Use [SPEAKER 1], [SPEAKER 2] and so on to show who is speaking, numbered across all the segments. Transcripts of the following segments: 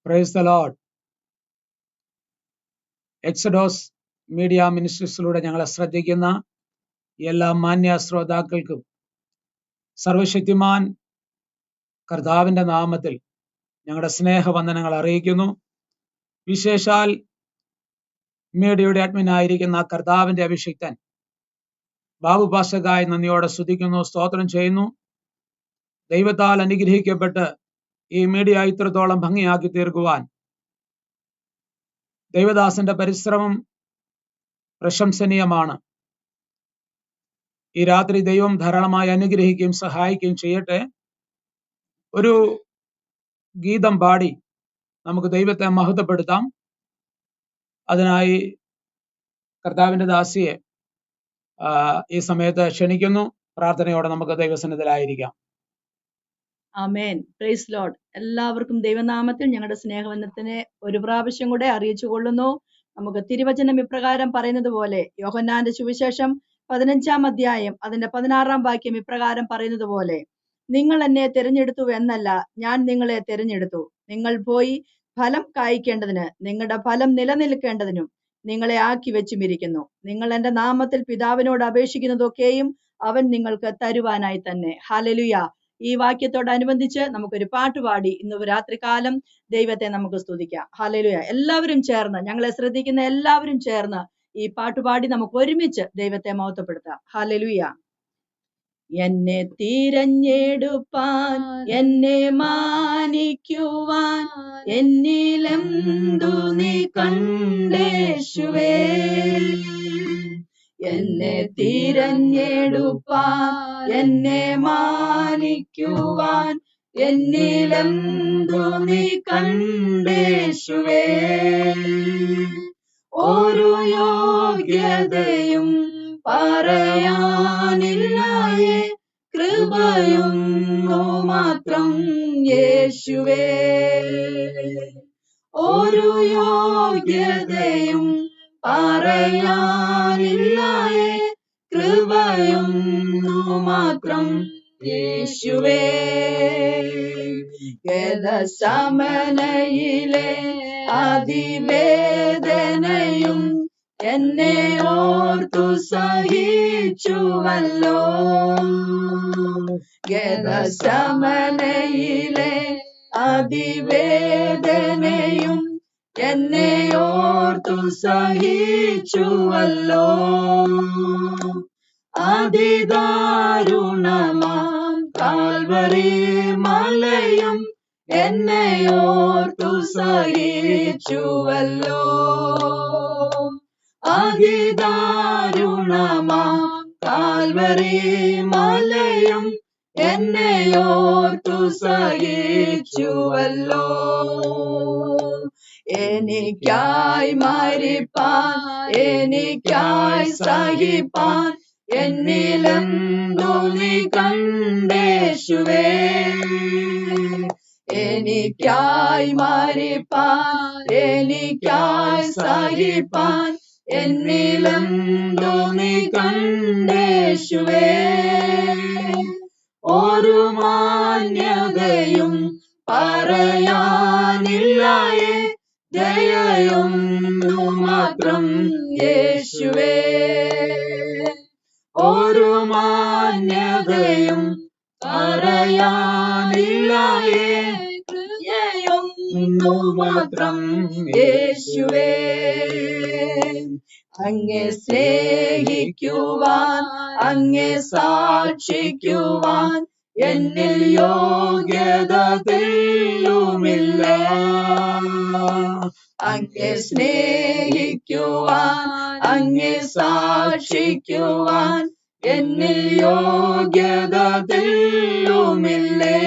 [SPEAKER 1] Price the Lord. Exodus media മിനിസ്ട്രീസിലൂടെ ഞങ്ങളെ ശ്രദ്ധിക്കുന്ന എല്ലാ മാന്യ ശ്രോതാക്കൾക്കും സർവശക്തിമാൻ കർത്താവിന്റെ നാമത്തിൽ ഞങ്ങളുടെ സ്നേഹവന്ദനങ്ങൾ അറിയിക്കുന്നു. വിശേഷാൽ മീഡിയയുടെ അഡ്മിനായിരിക്കുന്ന കർത്താവിന്റെ അഭിഷിക്തൻ ബാബു പാസ്റ്റർക്കായി നന്ദിയോടെ സ്തുതിക്കുന്നു, സ്തോത്രം ചെയ്യുന്നു. ദൈവത്താൽ അനുഗ്രഹിക്കപ്പെട്ട് ഈ മീഡിയ ഇത്രത്തോളം ഭംഗിയാക്കി തീർക്കുവാൻ ദൈവദാസന്റെ പരിശ്രമം പ്രശംസനീയമാണ്. ഈ രാത്രി ദൈവം ധാരാളമായി അനുഗ്രഹിക്കുകയും സഹായിക്കുകയും ചെയ്യട്ടെ. ഒരു ഗീതം പാടി നമുക്ക് ദൈവത്തെ മഹത്വപ്പെടുത്താം. അതിനായി കർത്താവിന്റെ ദാസിയെ ഈ സമയത്ത് ക്ഷണിക്കുന്നു. പ്രാർത്ഥനയോടെ നമുക്ക് ദൈവസന്നിധിയിലായിരിക്കാം.
[SPEAKER 2] ആമേൻ. Praise Lord. എല്ലാവർക്കും ദൈവനാമത്തിൽ ഞങ്ങളുടെ സ്നേഹവന്ദനത്തിനെ ഒരു പ്രാവശ്യം കൂടെ അറിയിച്ചു കൊള്ളുന്നു. നമുക്ക് തിരുവചനം ഇപ്രകാരം പറയുന്നത് പോലെ, യോഹന്നാന്റെ സുവിശേഷം 15-ാം അധ്യായം അതിന്റെ 16-ാം വാക്യം ഇപ്രകാരം പറയുന്നത് പോലെ, നിങ്ങൾ എന്നെ തിരഞ്ഞെടുത്തു എന്നല്ല, ഞാൻ നിങ്ങളെ തിരഞ്ഞെടുത്തു, നിങ്ങൾ പോയി ഫലം കായ്ക്കേണ്ടതിന്, നിങ്ങളുടെ ഫലം നിലനിൽക്കേണ്ടതിനും നിങ്ങളെ ആക്കി വെച്ചുമിരിക്കുന്നു. നിങ്ങൾ എന്റെ നാമത്തിൽ പിതാവിനോട് അപേക്ഷിക്കുന്നതൊക്കെയും അവൻ നിങ്ങൾക്ക് തരുവാനായി തന്നെ. ഹല്ലേലൂയ. ഈ വാക്യത്തോടനുബന്ധിച്ച് നമുക്കൊരു പാട്ടുപാടി ഇന്ന് രാത്രികാലം ദൈവത്തെ നമുക്ക് സ്തുതിക്കാം. ഹല്ലേലൂയ. എല്ലാവരും ചേർന്ന്, ഞങ്ങളെ ശ്രദ്ധിക്കുന്ന എല്ലാവരും ചേർന്ന് ഈ പാട്ടുപാടി നമുക്ക് ഒരുമിച്ച് ദൈവത്തെ മഹത്വപ്പെടുത്താം. ഹല്ലേലൂയ. എന്നെ തിരഞ്ഞെടുപ്പാൻ, എന്നെ മാനിക്കുവാൻ, എന്നിലെന്തു നീ കണ്ടേശുവേ. എന്നെ തിരഞ്ഞെടുപ്പാൻ, എന്നെ മാനിക്കുവാൻ, എന്നിലെന്തു നീ കണ്ടേശുവേ. ഒരു യോഗ്യതയും പറയാനില്ലായേ, കൃപയൊന്നു മാത്രം യേശുവേ. ഒരു യോഗ്യതയും പറയാനില്ലായേ, കൃപയൊന്നു മാത്രം യേശുവേ. ഗതസമനയിലെ അതിവേദനയും എന്നെ ഓർത്തു സഹിച്ചുവല്ലോ. ഗതസമനയിലെ അതിവേദനയും എന്നെ ഓർത്തു സഹിച്ചുവല്ലോ. അതിദാരുണമാം കാൽവരി മലയും എന്നെ ഓർത്തു സഹിച്ചുവല്ലോ. അതിദാരുണമാം കാൽവരി മലയും എന്നെ ഓർത്തു സഹിച്ചുവല്ലോ. എനിക്കായി മരിപ്പാൻ, എനിക്കായി സഹിപ്പാൻ, എന്നിലെന്തു നീ കണ്ടേശുവേ. എനിക്കായി മരിപ്പാൻ, എനിക്കായി സഹിപ്പാൻ, എന്നിലെന്തു നീ കണ്ടേശുവേ. ഒരു മാന്യതയും പറയാനില്ലായേ, ദയയൊന്നു മാത്രം യേശുവേ. ഒരു മാന്യതയും പറയാനില്ലായേ, ദയയൊന്നു മാത്രം യേശുവേ. അങ്ങേ സ്നേഹിക്കുവാൻ, അങ്ങേ സാക്ഷിക്കുവാൻ എന്നിൽ യോഗ്യത തെല്ലുമില്ല. അങ്ങേ സ്നേഹിക്കുവാൻ, അങ്ങേ സാക്ഷിക്കുവാൻ എന്നിൽ യോഗ്യത തെല്ലുമില്ലേ.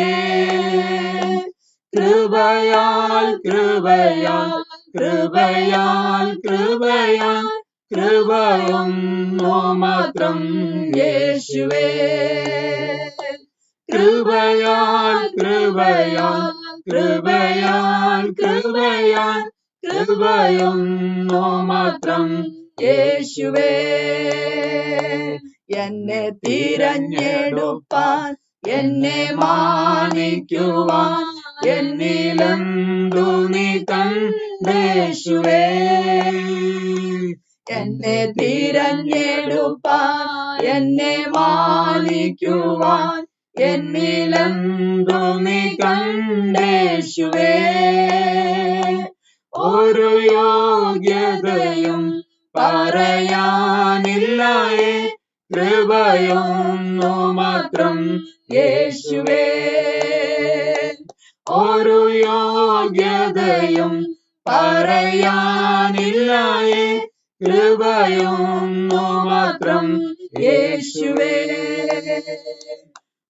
[SPEAKER 2] കൃപയാൽ കൃപയാൽ കൃപയാൽ കൃപയാൽ കൃപയൊന്നു മാത്രം യേശുവേ. കൃപയാൽ കൃപയാൽ കൃപയാൽ കൃപയാൽ കൃപയൊന്നു മാത്രം യേശുവേ. എന്നെ തിരഞ്ഞെടുപ്പാൻ, എന്നെ മാനിക്കുവാൻ, എന്നിലെന്തു
[SPEAKER 1] കണ്ടു നീ കണ്ടേശുവേ.
[SPEAKER 2] എന്നെ തിരഞ്ഞെടുപ്പാൻ എന്നെ മാനിക്കുവാൻ
[SPEAKER 1] എന്നിലെന്തു നീ കണ്ടേശുവേ. ഒരു യോഗ്യതയും പറയാനില്ലായേ, കൃപയൊന്നു മാത്രം യേശുവേ. ഒരു യോഗ്യതയും പറയാനില്ലായേ, കൃപയൊന്നു മാത്രം യേശുവേ.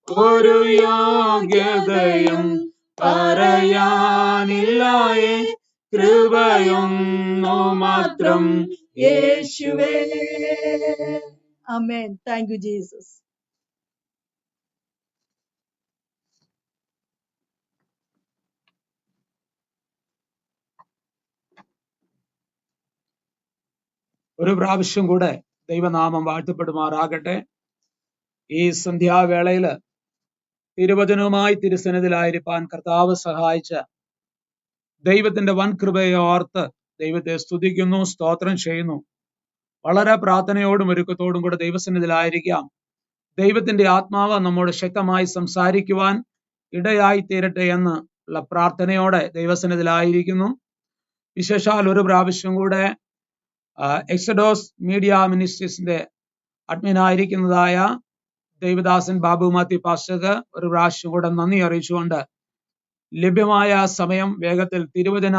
[SPEAKER 1] ഒരു യോഗ്യതയും പറയാനില്ലായേ, കൃപയൊന്നു മാത്രം യേശുവേ.
[SPEAKER 2] ആമേൻ. Thank you Jesus.
[SPEAKER 1] ഒരു പ്രാവശ്യം കൂടെ ദൈവനാമം വാഴ്ത്തപ്പെടുമാറാകട്ടെ. ഈ സന്ധ്യാവേളയില് തിരുവചനവുമായി തിരുസന്നിധിയിലായിരിക്കാൻ കർത്താവ് സഹായിച്ച ദൈവത്തിന്റെ വൻ കൃപയെ ഓർത്ത് ദൈവത്തെ സ്തുതിക്കുന്നു, സ്തോത്രം ചെയ്യുന്നു. വളരെ പ്രാർത്ഥനയോടും ഒരുക്കത്തോടും കൂടെ ദൈവസന്നിധിയിലായിരിക്കാം. ദൈവത്തിന്റെ ആത്മാവ് നമ്മോട് ശക്തമായി സംസാരിക്കുവാൻ ഇടയായി തീരട്ടെ എന്നുള്ള പ്രാർത്ഥനയോടെ ദൈവസന്നിധിയിലായിരിക്കുന്നു. വിശേഷാൽ ഒരു പ്രാവശ്യം കൂടെ എക്സഡോസ് മീഡിയ മിനിസ്ട്രീസിന്റെ അഡ്മിനായിരിക്കുന്നതായ ദൈവദാസൻ ബാബു മാത്യു പാസ്റ്റർക്ക് ഒരു പ്രാവശ്യം കൂടെ നന്ദി അറിയിച്ചുകൊണ്ട് ലഭ്യമായ സമയം വേഗത്തിൽ തിരുവചന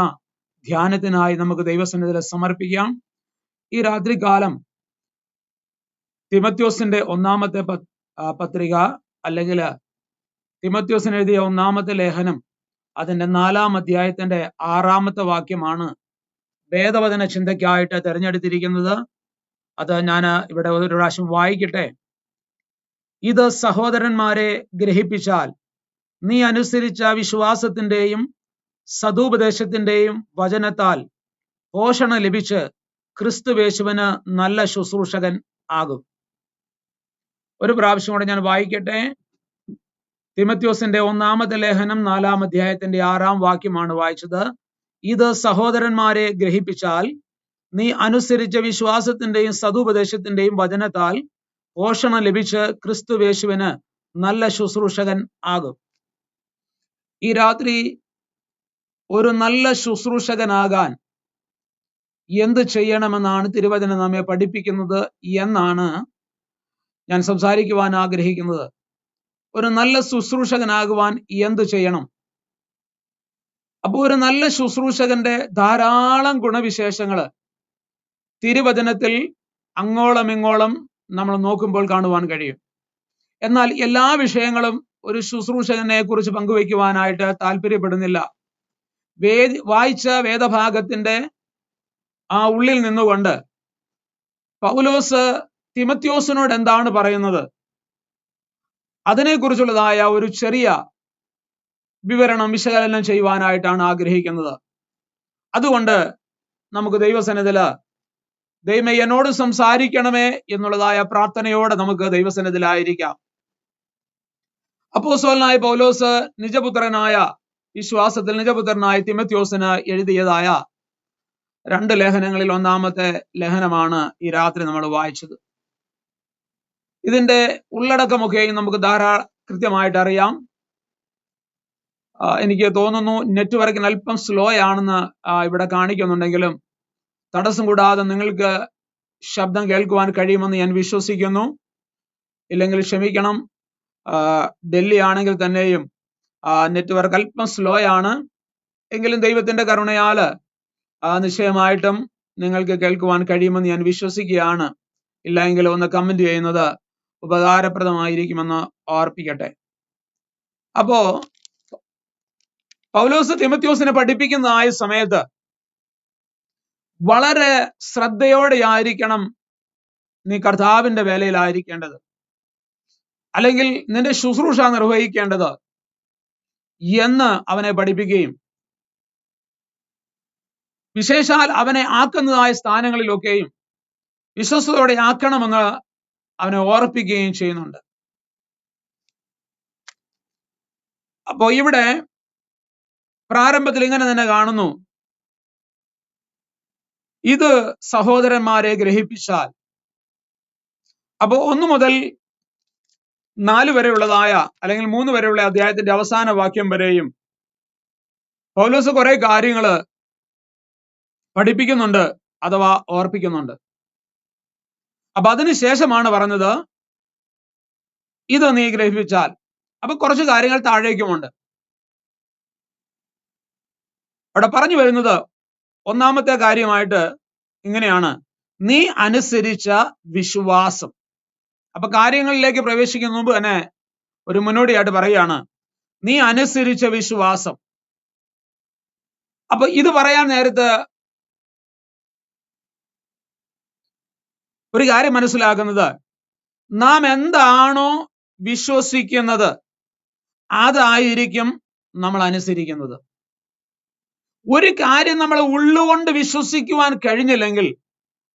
[SPEAKER 1] ധ്യാനത്തിനായി നമുക്ക് ദൈവസന്നിധിയിൽ സമർപ്പിക്കാം. ഈ രാത്രികാലം തിമത്യോസിന്റെ ഒന്നാമത്തെ പത്രിക അല്ലെങ്കിൽ തിമത്യോസിന് എഴുതിയ ഒന്നാമത്തെ ലേഖനം അതിന്റെ 4-ാം അധ്യായത്തിന്റെ 6-ാമത്തെ വാക്യമാണ് വേദവചന ചിന്തയ്ക്കായിട്ട് തിരഞ്ഞെടുത്തിരിക്കുന്നത്. അത് ഞാൻ ഇവിടെ ഒരു പ്രാവശ്യം വായിക്കട്ടെ. ഇത് സഹോദരന്മാരെ ഗ്രഹിപ്പിച്ചാൽ നീ അനുസരിച്ച വിശ്വാസത്തിന്റെയും സദുപദേശത്തിന്റെയും വചനത്താൽ പോഷണ ലഭിച്ച് ക്രിസ്തുവേശുവിന് നല്ല ശുശ്രൂഷകൻ ആകും. ഒരു പ്രാവശ്യം കൂടെ ഞാൻ വായിക്കട്ടെ. തിമത്യോസിന്റെ ഒന്നാമത്തെ ലേഖനം 4-ാം അധ്യായത്തിന്റെ 6-ാം വാക്യമാണ് വായിച്ചത്. ഇത് സഹോദരന്മാരെ ഗ്രഹിപ്പിച്ചാൽ നീ അനുസരിച്ച വിശ്വാസത്തിന്റെയും സദുപദേശത്തിന്റെയും വചനത്താൽ പോഷണം ലഭിച്ച് ക്രിസ്തുവേശുവിന് നല്ല ശുശ്രൂഷകൻ ആകും. ഈ രാത്രി ഒരു നല്ല ശുശ്രൂഷകനാകാൻ എന്ത് ചെയ്യണമെന്നാണ് തിരുവചനം നമ്മെ പഠിപ്പിക്കുന്നത് എന്നാണ് ഞാൻ സംസാരിക്കുവാൻ ആഗ്രഹിക്കുന്നത്. ഒരു നല്ല ശുശ്രൂഷകനാകുവാൻ എന്ത് ചെയ്യണം? അപ്പോൾ ഒരു നല്ല ശുശ്രൂഷകന്റെ ധാരാളം ഗുണവിശേഷങ്ങൾ തിരുവചനത്തിൽ അങ്ങോളം ഇങ്ങോളം നമ്മൾ നോക്കുമ്പോൾ കാണുവാൻ കഴിയും. എന്നാൽ എല്ലാ വിഷയങ്ങളും ഒരു ശുശ്രൂഷകനെ കുറിച്ച് പങ്കുവയ്ക്കുവാനായിട്ട് താല്പര്യപ്പെടുന്നില്ല. വായിച്ച വേദഭാഗത്തിന്റെ ആ ഉള്ളിൽ നിന്നുകൊണ്ട് പൗലോസ് തിമത്യോസിനോട് എന്താണ് പറയുന്നത്, അതിനെക്കുറിച്ചുള്ളതായ ഒരു ചെറിയ വിവരണം വിശകലനം ചെയ്യുവാനായിട്ടാണ് ആഗ്രഹിക്കുന്നത്. അതുകൊണ്ട് നമുക്ക് ദൈവസന്നിധിയിൽ ദൈവമേ എന്നോട് സംസാരിക്കണമേ എന്നുള്ളതായ പ്രാർത്ഥനയോടെ നമുക്ക് ദൈവസന്നിധിയിലായിരിക്കാം. അപ്പോസ്തലനായ പൗലോസ് നിജപുത്രനായ വിശ്വാസത്തിൽ നിജപുത്രനായ തിമത്യോസിന് എഴുതിയതായ 2 ലേഖനങ്ങളിൽ ഒന്നാമത്തെ ലേഖനമാണ് ഈ രാത്രി നമ്മൾ വായിച്ചത്. ഇതിന്റെ ഉള്ളടക്കമൊക്കെയും നമുക്ക് കൃത്യമായിട്ട് അറിയാം. എനിക്ക് തോന്നുന്നു നെറ്റ്വർക്കിന് അല്പം സ്ലോ ആണെന്ന് ഇവിടെ കാണിക്കുന്നുണ്ടെങ്കിലും തടസ്സം കൂടാതെ നിങ്ങൾക്ക് ശബ്ദം കേൾക്കുവാൻ കഴിയുമെന്ന് ഞാൻ വിശ്വസിക്കുന്നു. ഇല്ലെങ്കിൽ ക്ഷമിക്കണം. ഡൽഹി ആണെങ്കിൽ തന്നെയും നെറ്റ്വർക്ക് അല്പം സ്ലോ ആണ്. എങ്കിലും ദൈവത്തിന്റെ കരുണയാൽ നിശ്ചയമായിട്ടും നിങ്ങൾക്ക് കേൾക്കുവാൻ കഴിയുമെന്ന് ഞാൻ വിശ്വസിക്കുകയാണ്. ഇല്ല എങ്കിൽ ഒന്ന് കമന്റ് ചെയ്യുന്നത് ഉപകാരപ്രദമായിരിക്കുമെന്ന് ഓർപ്പിക്കട്ടെ. അപ്പോ പൗലോസ് തിമത്യോസിനെ പഠിപ്പിക്കുന്നതായ സമയത്ത് വളരെ ശ്രദ്ധയോടെ ആയിരിക്കണം നീ കർത്താവിന്റെ വേലയിലായിരിക്കേണ്ടത്, അല്ലെങ്കിൽ നിന്റെ ശുശ്രൂഷ നിർവഹിക്കേണ്ടത് എന്ന് അവനെ പഠിപ്പിക്കുകയും വിശേഷാൽ അവനെ ആക്കുന്നതായ സ്ഥാനങ്ങളിലൊക്കെയും വിശ്വസ്തയോടെ ആക്കണമെന്ന് അവനെ ഓർപ്പിക്കുകയും ചെയ്യുന്നുണ്ട്. അപ്പോ ഇവിടെ പ്രാരംഭത്തിൽ ഇങ്ങനെ തന്നെ കാണുന്നു. ഇത് സഹോദരന്മാരെ ഗ്രഹിപ്പിച്ചാൽ, അപ്പോ 1 മുതൽ 4 വരെയുള്ളതായ അല്ലെങ്കിൽ 3 വരെയുള്ള അധ്യായത്തിന്റെ അവസാന വാക്യം വരെയും പൗലോസ് കുറെ കാര്യങ്ങള് പഠിപ്പിക്കുന്നുണ്ട് അഥവാ ഓർപ്പിക്കുന്നുണ്ട്. അപ്പൊ അതിനുശേഷമാണ് പറഞ്ഞത് ഇത് നീ ഗ്രഹിപ്പിച്ചാൽ. അപ്പൊ കുറച്ച് കാര്യങ്ങൾ താഴേക്കുമുണ്ട്. അവിടെ പറഞ്ഞു വരുന്നത് ഒന്നാമത്തെ കാര്യമായിട്ട് ഇങ്ങനെയാണ്, നീ അനുസരിച്ച വിശ്വാസം. അപ്പൊ കാര്യങ്ങളിലേക്ക് പ്രവേശിക്കുന്ന മുമ്പ് തന്നെ ഒരു മുന്നോടിയായിട്ട് പറയുകയാണ്, നീ അനുസരിച്ച വിശ്വാസം. അപ്പൊ ഇത് പറയാൻ നേരത്ത് ഒരു കാര്യം മനസ്സിലാക്കുന്നത്, നാം എന്താണോ വിശ്വസിക്കുന്നത് അതായിരിക്കും നമ്മൾ അനുസരിക്കുന്നത്. ഒരു കാര്യം നമ്മൾ ഉള്ളുകൊണ്ട് വിശ്വസിക്കുവാൻ കഴിഞ്ഞില്ലെങ്കിൽ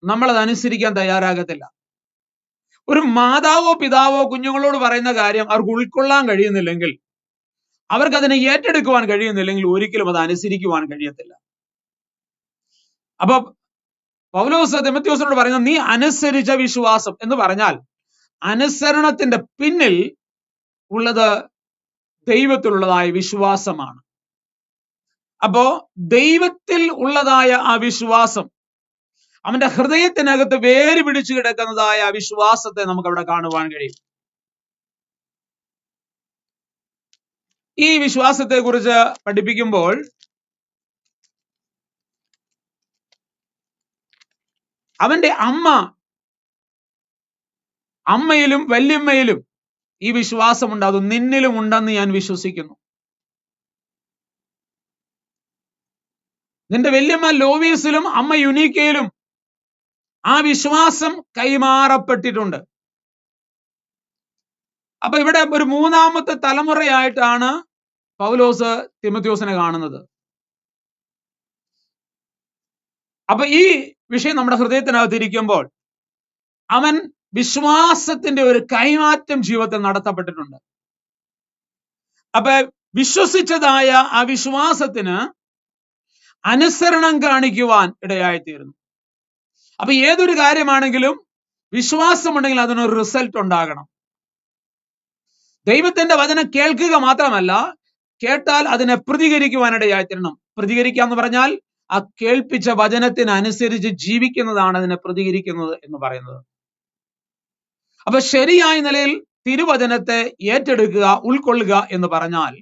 [SPEAKER 1] നമ്മൾ അത് അനുസരിക്കാൻ തയ്യാറാകത്തില്ല. ഒരു മാതാവോ പിതാവോ കുഞ്ഞുങ്ങളോട് പറയുന്ന കാര്യം അവർക്ക് ഉൾക്കൊള്ളാൻ കഴിയുന്നില്ലെങ്കിൽ, അവർക്ക് അതിനെ ഏറ്റെടുക്കുവാൻ കഴിയുന്നില്ലെങ്കിൽ ഒരിക്കലും അത് അനുസരിക്കുവാൻ കഴിയത്തില്ല. അപ്പൊ പൗലോസ് തിമോഥെയോസിനോട് പറയുന്നത് നീ അനുസരിച്ച വിശ്വാസം എന്ന് പറഞ്ഞാൽ അനുസരണത്തിന്റെ പിന്നിൽ ഉള്ളത് ദൈവത്തിലുള്ളതായ വിശ്വാസമാണ്. അപ്പോ ദൈവത്തിൽ ഉള്ളതായ ആ വിശ്വാസം, അവന്റെ ഹൃദയത്തിനകത്ത് വേര് പിടിച്ചു കിടക്കുന്നതായ ആ വിശ്വാസത്തെ നമുക്ക് അവിടെ കാണുവാൻ കഴിയും. ഈ വിശ്വാസത്തെ കുറിച്ച് പഠിപ്പിക്കുമ്പോൾ അവന്റെ അമ്മയിലും വല്യമ്മയിലും ഈ വിശ്വാസമുണ്ട്, അത് നിന്നിലും ഉണ്ടെന്ന് ഞാൻ വിശ്വസിക്കുന്നു. നിന്റെ വല്യമ്മ ലോവീസിലും അമ്മ യുനീക്കയിലും ആ വിശ്വാസം കൈമാറപ്പെട്ടിട്ടുണ്ട്. അപ്പൊ ഇവിടെ ഒരു 3ാമത്തെ തലമുറയായിട്ടാണ് പൗലോസ് തിമോഥെയോസിനെ കാണുന്നത്. അപ്പൊ ഈ വിഷയം നമ്മുടെ ഹൃദയത്തിനകത്ത് ഇരിക്കുമ്പോൾ അവൻ വിശ്വാസത്തിന്റെ ഒരു കൈമാറ്റം ജീവിതത്തിൽ നടത്തപ്പെട്ടിട്ടുണ്ട്. അപ്പൊ വിശ്വസിച്ചതായ ആ വിശ്വാസത്തിന് അനുസരണം കാണിക്കുവാൻ ഇടയായിത്തീരുന്നു. അപ്പൊ ഏതൊരു കാര്യമാണെങ്കിലും വിശ്വാസമുണ്ടെങ്കിൽ അതിനൊരു റിസൾട്ട് ഉണ്ടാകണം. ദൈവത്തിന്റെ വചനം കേൾക്കുക മാത്രമല്ല, കേട്ടാൽ അതിനെ പ്രതികരിക്കുവാനിടയായിത്തീരണം. പ്രതികരിക്കുക എന്ന് പറഞ്ഞാൽ ആ കേൾപ്പിച്ച വചനത്തിനനുസരിച്ച് ജീവിക്കുന്നതാണ് അതിനെ പ്രതികരിക്കുന്നത് എന്ന് പറയുന്നത്. അപ്പൊ ശരിയായ നിലയിൽ തിരുവചനത്തെ ഏറ്റെടുക്കുക, ഉൾക്കൊള്ളുക എന്ന് പറഞ്ഞാൽ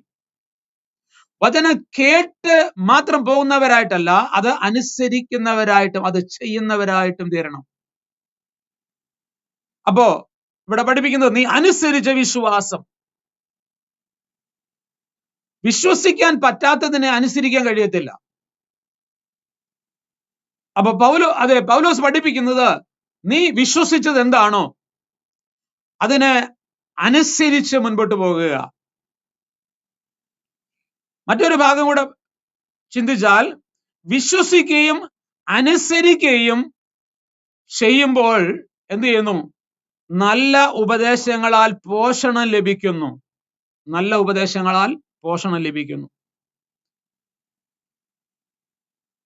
[SPEAKER 1] വചനം കേട്ട് മാത്രം പോകുന്നവരായിട്ടല്ല, അത് അനുസരിക്കുന്നവരായിട്ടും അത് ചെയ്യുന്നവരായിട്ടും തീരണം. അപ്പോ ഇവിടെ പഠിപ്പിക്കുന്നത് നീ അനുസരിച്ച വിശ്വാസം. വിശ്വസിക്കാൻ അനുസരിക്കാൻ കഴിയത്തില്ല. അപ്പൊ പൗലോസ് പഠിപ്പിക്കുന്നത് നീ വിശ്വസിച്ചത് എന്താണോ അതിനെ അനുസരിച്ച് മുൻപോട്ട് പോകുക. മറ്റൊരു ഭാഗം കൂടെ ചിന്തിച്ചാൽ, വിശ്വസിക്കുകയും അനുസരിക്കുകയും ചെയ്യുമ്പോൾ എന്ത് ചെയ്യുന്നു? നല്ല ഉപദേശങ്ങളാൽ പോഷണം ലഭിക്കുന്നു. നല്ല ഉപദേശങ്ങളാൽ പോഷണം ലഭിക്കുന്നു.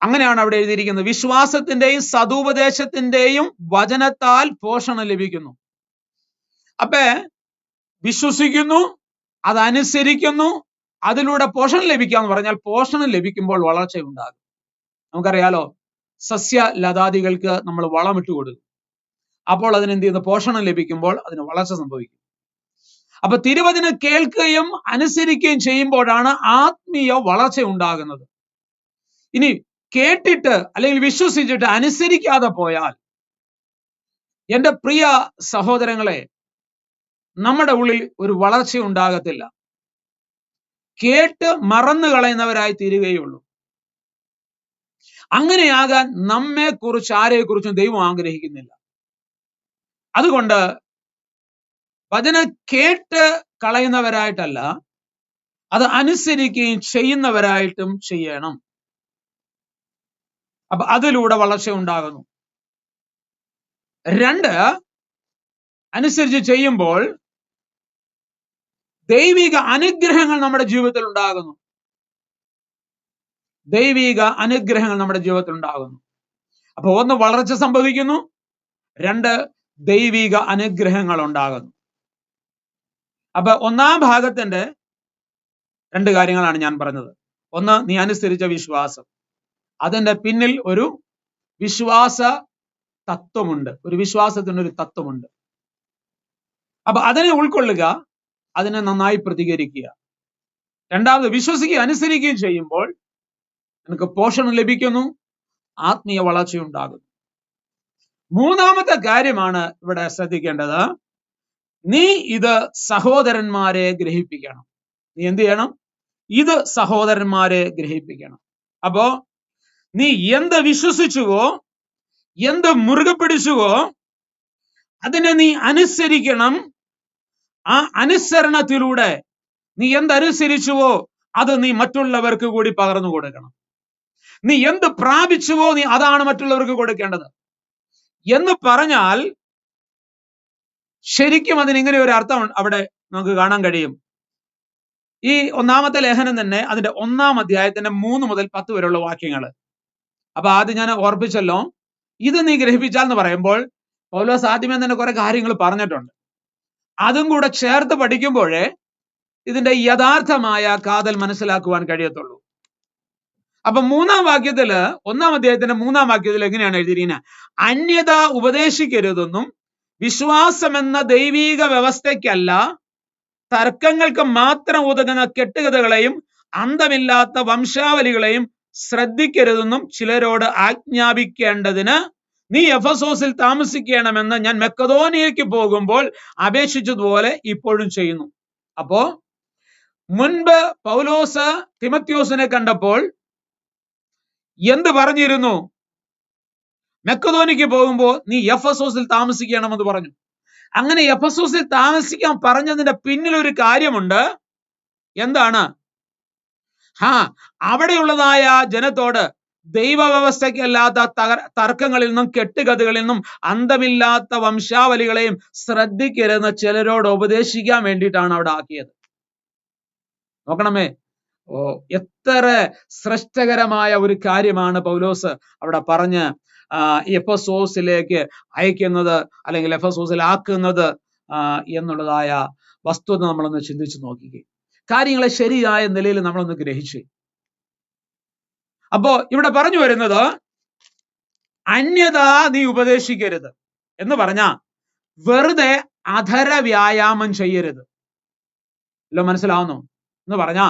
[SPEAKER 1] അങ്ങനെയാണ് അവിടെ എഴുതിയിരിക്കുന്നത്. വിശ്വാസത്തിന്റെയും സതുപദേശത്തിന്റെയും വചനത്താൽ പോഷണം ലഭിക്കുന്നു. അപ്പൊ വിശ്വസിക്കുന്നു, അതനുസരിക്കുന്നു, അതിലൂടെ പോഷണം ലഭിക്കുക എന്ന് പറഞ്ഞാൽ പോഷണം ലഭിക്കുമ്പോൾ വളർച്ച ഉണ്ടാകും. നമുക്കറിയാലോ, സസ്യലതാദികൾക്ക് നമ്മൾ വളമിട്ട് കൊടുക്കും. അപ്പോൾ അതിനെന്ത് ചെയ്യുന്നു? പോഷണം ലഭിക്കുമ്പോൾ അതിന് വളർച്ച സംഭവിക്കും. അപ്പൊ തിരുവചനം കേൾക്കുകയും അനുസരിക്കുകയും ചെയ്യുമ്പോഴാണ് ആത്മീയ വളർച്ച ഉണ്ടാകുന്നത്. ഇനി കേട്ടിട്ട് അല്ലെങ്കിൽ വിശ്വസിച്ചിട്ട് അനുസരിക്കാതെ പോയാൽ, എന്റെ പ്രിയ സഹോദരങ്ങളെ, നമ്മുടെ ഉള്ളിൽ ഒരു വളർച്ച ഉണ്ടാകത്തില്ല. കേട്ട് മറന്നു കളയുന്നവരായി തീരുകയുള്ളൂ. അങ്ങനെയാകാൻ നമ്മെ കുറിച്ച് ആരെക്കുറിച്ചും ദൈവം ആഗ്രഹിക്കുന്നില്ല. അതുകൊണ്ട് വചനം കേട്ട് കളയുന്നവരായിട്ടല്ല, അത് അനുസരിക്കുകയും ചെയ്യുന്നവരായിട്ടും ചെയ്യണം. അപ്പൊ അതിലൂടെ വളർച്ച ഉണ്ടാകുന്നു. 2, അനുസരിച്ച് ചെയ്യുമ്പോൾ ദൈവിക അനുഗ്രഹങ്ങൾ നമ്മുടെ ജീവിതത്തിൽ ഉണ്ടാകുന്നു. ദൈവിക അനുഗ്രഹങ്ങൾ നമ്മുടെ ജീവിതത്തിൽ ഉണ്ടാകുന്നു. അപ്പൊ ഒന്ന്, വളർച്ച സംഭവിക്കുന്നു. രണ്ട്, ദൈവിക അനുഗ്രഹങ്ങൾ ഉണ്ടാകുന്നു. അപ്പൊ ഒന്നാം ഭാഗത്തിന്റെ 2 കാര്യങ്ങളാണ് ഞാൻ പറഞ്ഞത്. ഒന്ന്, നീ അനുസരിച്ച വിശ്വാസം. അതിന്റെ പിന്നിൽ ഒരു വിശ്വാസ തത്വമുണ്ട്. ഒരു വിശ്വാസത്തിന് ഒരു തത്വമുണ്ട്. അപ്പൊ അതിനെ ഉൾക്കൊള്ളുക, അതിനെ നന്നായി പ്രതികരിക്കുക. രണ്ടാമത്, വിശ്വസിക്കുകയും അനുസരിക്കുകയും ചെയ്യുമ്പോൾ നിനക്ക് പോഷണം ലഭിക്കുന്നു, ആത്മീയ വളർച്ചയുണ്ടാകുന്നു. മൂന്നാമത്തെ കാര്യമാണ് ഇവിടെ ശ്രദ്ധിക്കേണ്ടത്. നീ ഇത് സഹോദരന്മാരെ ഗ്രഹിപ്പിക്കണം. നീ എന്ത് ചെയ്യണം? ഇത് സഹോദരന്മാരെ ഗ്രഹിപ്പിക്കണം. അപ്പോ നീ എന്ത് വിശ്വസിച്ചുവോ, എന്ത് മുറുകെ പിടിച്ചുവോ, അതിനെ നീ അനുസരിക്കണം. ആ അനുസരണത്തിലൂടെ നീ എന്തനുസരിച്ചുവോ അത് നീ മറ്റുള്ളവർക്ക് കൂടി പകർന്നു കൊടുക്കണം. നീ എന്ത് പ്രാപിച്ചുവോ നീ അതാണ് മറ്റുള്ളവർക്ക് കൊടുക്കേണ്ടത്. എന്ന് പറഞ്ഞാൽ ശരിക്കും അതിന് ഇങ്ങനെ ഒരു അർത്ഥം അവിടെ നമുക്ക് കാണാൻ കഴിയും. ഈ ഒന്നാമത്തെ ലേഖനം തന്നെ അതിന്റെ 1-ാം അധ്യായത്തിന്റെ 3 മുതൽ 10 വരെയുള്ള വാക്യങ്ങൾ. അപ്പൊ ആദ്യം ഞാൻ ഓർപ്പിച്ചല്ലോ, ഇത് നീ ഗ്രഹിപ്പിച്ചാൽ എന്ന് പറയുമ്പോൾ പൗലോസ് ആദ്യമേ തന്നെ കുറെ കാര്യങ്ങൾ പറഞ്ഞിട്ടുണ്ട്. അതും കൂടെ ചേർത്ത് പഠിക്കുമ്പോഴേ ഇതിന്റെ യഥാർത്ഥമായ കാതൽ മനസ്സിലാക്കുവാൻ കഴിയത്തുള്ളൂ. അപ്പൊ 3-ാം വാക്യത്തില്, 1-ാം അധ്യായത്തിന്റെ 3-ാം വാക്യത്തിൽ എങ്ങനെയാണ് എഴുതിയിരിക്കുന്നത്? അന്യത ഉപദേശിക്കരുതെന്നും വിശ്വാസമെന്ന ദൈവീക വ്യവസ്ഥയ്ക്കല്ല, തർക്കങ്ങൾക്ക് മാത്രം ഉതകുന്ന കെട്ടുകഥകളെയും അന്തമില്ലാത്ത വംശാവലികളെയും ശ്രദ്ധിക്കരുതെന്നും ചിലരോട് ആജ്ഞാപിക്കേണ്ടതിന് നീ എഫെസോസിൽ താമസിക്കണമെന്ന് ഞാൻ മക്കെദോനിയയ്ക്ക് പോകുമ്പോൾ അപേക്ഷിച്ചതുപോലെ ഇപ്പോഴും ചെയ്യുന്നു. അപ്പോ മുൻപ് പൗലോസ് തിമത്യോസിനെ കണ്ടപ്പോൾ എന്ത് പറഞ്ഞിരുന്നു? മക്കെദോനിയയ്ക്ക് പോകുമ്പോൾ നീ എഫെസോസിൽ താമസിക്കണമെന്ന് പറഞ്ഞു. അങ്ങനെ എഫെസോസിൽ താമസിക്കാൻ പറഞ്ഞതിന്റെ പിന്നിൽ ഒരു കാര്യമുണ്ട്. എന്താണ്? അവിടെയുള്ളതായ ജനത്തോട് ദൈവവ്യവസ്ഥയ്ക്കല്ലാത്ത തർക്കങ്ങളിൽ നിന്നും കെട്ടുകഥകളിൽ നിന്നും അന്തമില്ലാത്ത വംശാവലികളെയും ശ്രദ്ധിക്കരുതെന്ന് ചിലരോട് ഉപദേശിക്കാൻ വേണ്ടിയിട്ടാണ് അവിടെ ആക്കിയത്. നോക്കണമേ, എത്ര ശ്രേഷ്ഠകരമായ ഒരു കാര്യമാണ് പൗലോസ് അവിടെ പറഞ്ഞ് എഫെസോസിലേക്ക് അയക്കുന്നത്, അല്ലെങ്കിൽ എഫെസോസിൽ ആക്കുന്നത് എന്നുള്ളതായ വസ്തുത നമ്മളൊന്ന് ചിന്തിച്ചു നോക്കിക്കേ. കാര്യങ്ങളെ ശരിയായ നിലയിൽ നമ്മളൊന്ന് ഗ്രഹിച്ചു. അപ്പോ ഇവിടെ പറഞ്ഞു വരുന്നത്, അന്യത നീ ഉപദേശിക്കരുത് എന്ന് പറഞ്ഞാ വെറുതെ അധര വ്യായാമം ചെയ്യരുത്. എല്ലാം മനസ്സിലാവുന്നു എന്ന് പറഞ്ഞാ,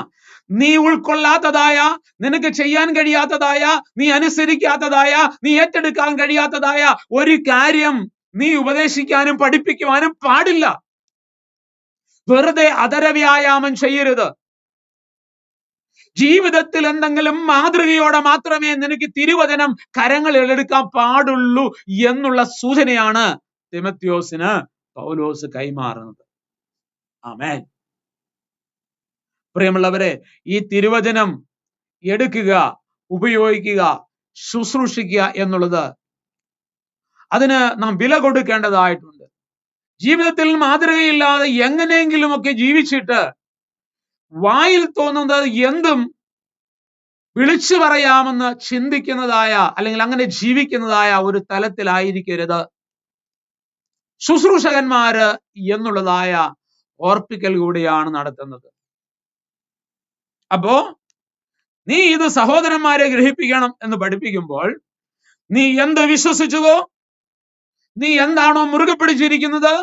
[SPEAKER 1] നീ ഉൾക്കൊള്ളാത്തതായ, നിനക്ക് ചെയ്യാൻ കഴിയാത്തതായ, നീ അനുസരിക്കാത്തതായ, നീ ഏറ്റെടുക്കാൻ കഴിയാത്തതായ ഒരു കാര്യം നീ ഉപദേശിക്കാനും പഠിപ്പിക്കുവാനും പാടില്ല. വെറുതെ അധര വ്യായാമം ചെയ്യരുത്. ജീവിതത്തിൽ എന്തെങ്കിലും മാതൃകയോടെ മാത്രമേ നിനക്ക് തിരുവചനം കരങ്ങളിൽ എടുക്കാൻ പാടുള്ളൂ എന്നുള്ള സൂചനയാണ് തിമത്യോസിന് പൗലോസ് കൈമാറുന്നത്. ആമേൻ. പ്രിയമുള്ളവരെ, ഈ തിരുവചനം എടുക്കുക, ഉപയോഗിക്കുക, ശുശ്രൂഷിക്കുക എന്നുള്ളത്, അതിന് നാം വില കൊടുക്കേണ്ടതായിട്ടുണ്ട്. ജീവിതത്തിൽ മാതൃകയില്ലാതെ എങ്ങനെയെങ്കിലുമൊക്കെ ജീവിച്ചിട്ട് വായിൽ തോന്നുന്നത് എന്തും വിളിച്ചു പറയാമെന്ന് ചിന്തിക്കുന്നതായ, അല്ലെങ്കിൽ അങ്ങനെ ജീവിക്കുന്നതായ ഒരു തലത്തിലായിരിക്കരുത് ശുശ്രൂഷകന്മാര് എന്നുള്ളതായ ഓർപ്പിക്കൽ കൂടിയാണ് നടത്തുന്നത്. അപ്പോ നീ ഇത് സഹോദരന്മാരെ ഗ്രഹിപ്പിക്കണം എന്ന് പഠിപ്പിക്കുമ്പോൾ, നീ എന്ത് വിശ്വസിച്ചുവോ, നീ എന്താണോ മുറുകെ പിടിച്ചിരിക്കുന്നത്,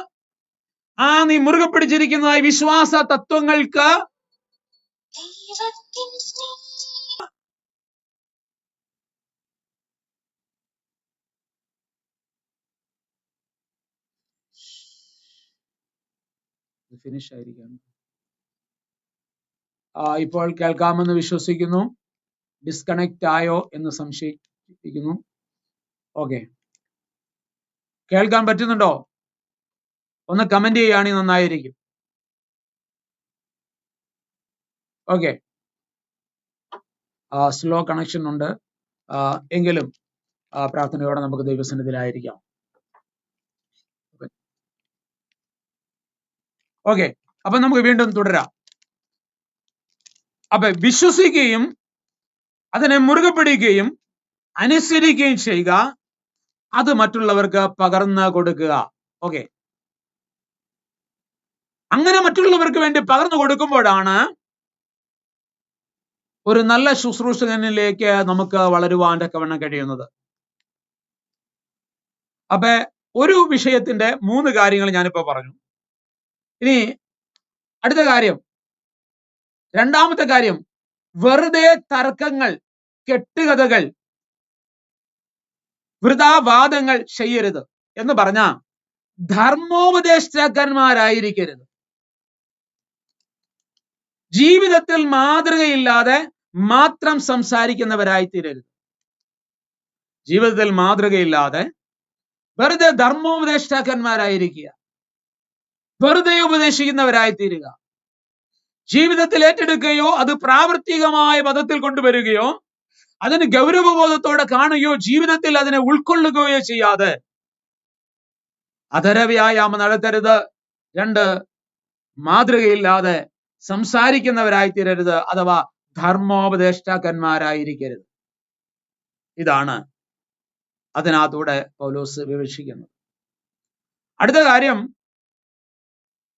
[SPEAKER 1] നീ മുറുകെ പിടിച്ചിരിക്കുന്നതായ വിശ്വാസ തത്വങ്ങൾക്ക് ഫിനിഷ് ആയിരിക്കാം. ഇപ്പോൾ കേൾക്കാമെന്ന് വിശ്വസിക്കുന്നു. ഡിസ്കണക്ട് ആയോ എന്ന് സംശയിക്കുന്നു. ഓക്കെ, കേൾക്കാൻ പറ്റുന്നുണ്ടോ? ഒന്ന് കമന്റ് ചെയ്യുകയാണെങ്കിൽ നന്നായിരിക്കും. ഓക്കെ, സ്ലോ കണക്ഷൻ ഉണ്ട്, എങ്കിലും പ്രാർത്ഥനയോടെ നമുക്ക് ദൈവസന്നിധിയിലായിരിക്കാം. ഓക്കെ, അപ്പൊ നമുക്ക് വീണ്ടും തുടരാം. അപ്പൊ വിശ്വസിക്കുകയും അതിനെ മുറുകെ പിടിക്കുകയും അനുസരിക്കുകയും ചെയ്യുക, അത് മറ്റുള്ളവർക്ക് പകർന്നു കൊടുക്കുക. ഓക്കെ, അങ്ങനെ മറ്റുള്ളവർക്ക് വേണ്ടി പകർന്നു കൊടുക്കുമ്പോഴാണ് ഒരു നല്ല ശുശ്രൂഷകനിലേക്ക് നമുക്ക് വളരുവാൻ തക്കവണ്ണം കഴിയുന്നത്. അപ്പൊ ഒരു വിഷയത്തിന്റെ 3 കാര്യങ്ങൾ ഞാനിപ്പോ പറഞ്ഞു. ഇനി അടുത്ത കാര്യം, രണ്ടാമത്തെ കാര്യം, വെറുതെ തർക്കങ്ങൾ, കെട്ടുകഥകൾ, വൃഥാവാദങ്ങൾ ചെയ്യരുത് എന്ന് പറഞ്ഞ ധർമ്മോപദേഷ്ടാക്കന്മാരായിരിക്കരുത്. ജീവിതത്തിൽ മാതൃകയില്ലാതെ മാത്രം സംസാരിക്കുന്നവരായി തീരരുത്. ജീവിതത്തിൽ മാതൃകയില്ലാതെ വെറുതെ ധർമ്മോപദേഷ്ടാക്കന്മാരായിരിക്കുക, വെറുതെ ഉപദേശിക്കുന്നവരായി തീരുക. ജീവിതത്തിൽ ഏറ്റെടുക്കുകയോ അത് പ്രാവർത്തികമായ പദത്തിൽ കൊണ്ടുവരികയോ അതിന് ഗൗരവബോധത്തോടെ കാണുകയോ ജീവിതത്തിൽ അതിനെ ഉൾക്കൊള്ളുകയോ ചെയ്യാതെ അധരവ്യായാമം നടത്തരുത്. 2, മാതൃകയില്ലാതെ സംസാരിക്കുന്നവരായി തീരരുത്, അഥവാ ധർമ്മോപദേഷ്ടാക്കന്മാരായിരിക്കരുത്. ഇതാണ് അതിനകത്തൂടെ പൗലോസ് വിവക്ഷിക്കുന്നത്. അടുത്ത കാര്യം,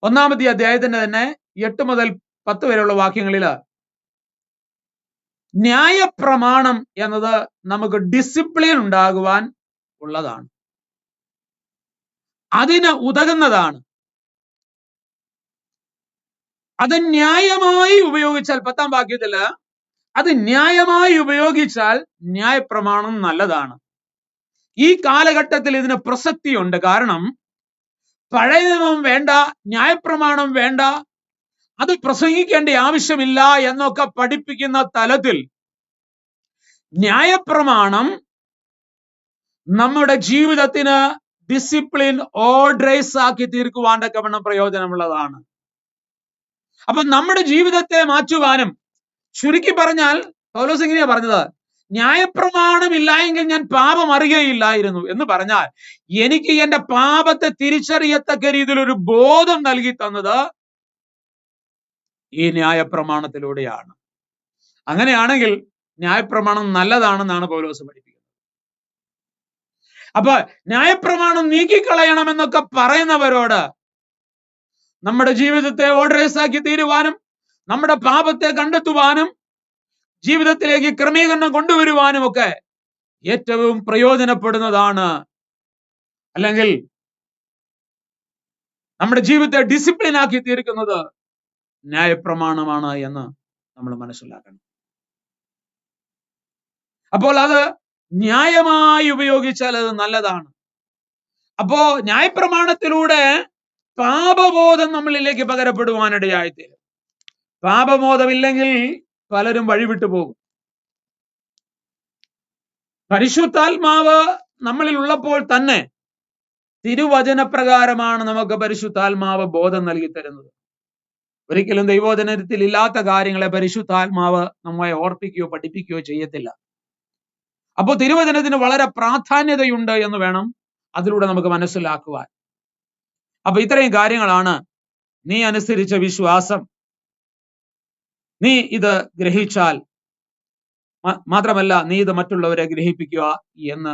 [SPEAKER 1] 1-ാമത്തെ അധ്യായത്തിന്റെ തന്നെ 8 മുതൽ 10 വരെയുള്ള വാക്യങ്ങളിൽ ന്യായപ്രമാണം എന്നത് നമുക്ക് ഡിസിപ്ലിൻ ഉണ്ടാകുവാൻ ഉള്ളതാണ്, അതിന് ഉതകുന്നതാണ്. അത് ന്യായമായി ഉപയോഗിച്ചാൽ, 10-ാം വാക്യത്തില് അത് ന്യായമായി ഉപയോഗിച്ചാൽ ന്യായപ്രമാണം നല്ലതാണ്. ഈ കാലഘട്ടത്തിൽ ഇതിന് പ്രസക്തിയുണ്ട്. കാരണം പഴയ നിയമം വേണ്ട, ന്യായപ്രമാണം വേണ്ട, അത് പ്രസംഗിക്കേണ്ട ആവശ്യമില്ല എന്നൊക്കെ പഠിപ്പിക്കുന്ന തലത്തിൽ ന്യായപ്രമാണം നമ്മുടെ ജീവിതത്തിന് ഡിസിപ്ലിൻ ഓർഡറൈസ് ആക്കി തീർക്കുവാൻ തക്കവണ്ണം പ്രയോജനമുള്ളതാണ്. അപ്പൊ നമ്മുടെ ജീവിതത്തെ മാറ്റുവാനും, ചുരുക്കി പറഞ്ഞാൽ പൗലോസ് ഇങ്ങനെയാ പറഞ്ഞത്, ന്യായപ്രമാണം ഇല്ല എങ്കിൽ ഞാൻ പാപം അറിയുകയില്ലായിരുന്നു എന്ന് പറഞ്ഞാൽ എനിക്ക് എന്റെ പാപത്തെ തിരിച്ചറിയത്തക്ക രീതിയിൽ ഒരു ബോധം നൽകി തന്നത് ഈ ന്യായപ്രമാണത്തിലൂടെയാണ്. അങ്ങനെയാണെങ്കിൽ ന്യായപ്രമാണം നല്ലതാണെന്നാണ് പൗലോസ് പഠിപ്പിക്കുന്നത്. അപ്പൊ ന്യായപ്രമാണം നീക്കിക്കളയണമെന്നൊക്കെ പറയുന്നവരോട് നമ്മുടെ ജീവിതത്തെ ഓർഡറൈസ് ആക്കി തീരുവാനും നമ്മുടെ പാപത്തെ കണ്ടെത്തുവാനും ജീവിതത്തിലേക്ക് ക്രമീകരണം കൊണ്ടുവരുവാനും ഒക്കെ ഏറ്റവും പ്രയോജനപ്പെടുന്നതാണ്, അല്ലെങ്കിൽ നമ്മുടെ ജീവിതത്തെ ഡിസിപ്ലിൻ ആക്കി തീർക്കുന്നത് ന്യായപ്രമാണമാണ് എന്ന് നമ്മൾ മനസ്സിലാക്കണം. അപ്പോൾ അത് ന്യായമായി ഉപയോഗിച്ചാൽ അത് നല്ലതാണ്. അപ്പോ ന്യായപ്രമാണത്തിലൂടെ പാപബോധം നമ്മളിലേക്ക് പകരപ്പെടുവാനിടയായിത്തീരും. പാപബോധമില്ലെങ്കിൽ പലരും വഴിവിട്ടു പോകും. പരിശുദ്ധാത്മാവ് നമ്മളിൽ ഉള്ളപ്പോൾ തന്നെ തിരുവചനപ്രകാരമാണ് നമുക്ക് പരിശുദ്ധാത്മാവ് ബോധം നൽകി തരുന്നത്. ഒരിക്കലും ദൈവവചനത്തിൽ ഇല്ലാത്ത കാര്യങ്ങളെ പരിശുദ്ധാത്മാവ് നമ്മെ ഓർപ്പിക്കുകയോ പഠിപ്പിക്കുകയോ ചെയ്യത്തില്ല. അപ്പോൾ തിരുവചനത്തിന് വളരെ പ്രാധാന്യതയുണ്ട് എന്ന് വേണം അതിലൂടെ നമുക്ക് മനസ്സിലാക്കുവാൻ. അപ്പൊ ഇത്രയും കാര്യങ്ങളാണ് നീ അനുസരിച്ച വിശ്വാസം. നീ ഇത് ഗ്രഹിച്ചാൽ മാത്രമല്ല, നീ ഇത് മറ്റുള്ളവരെ ഗ്രഹിപ്പിക്കുക എന്ന്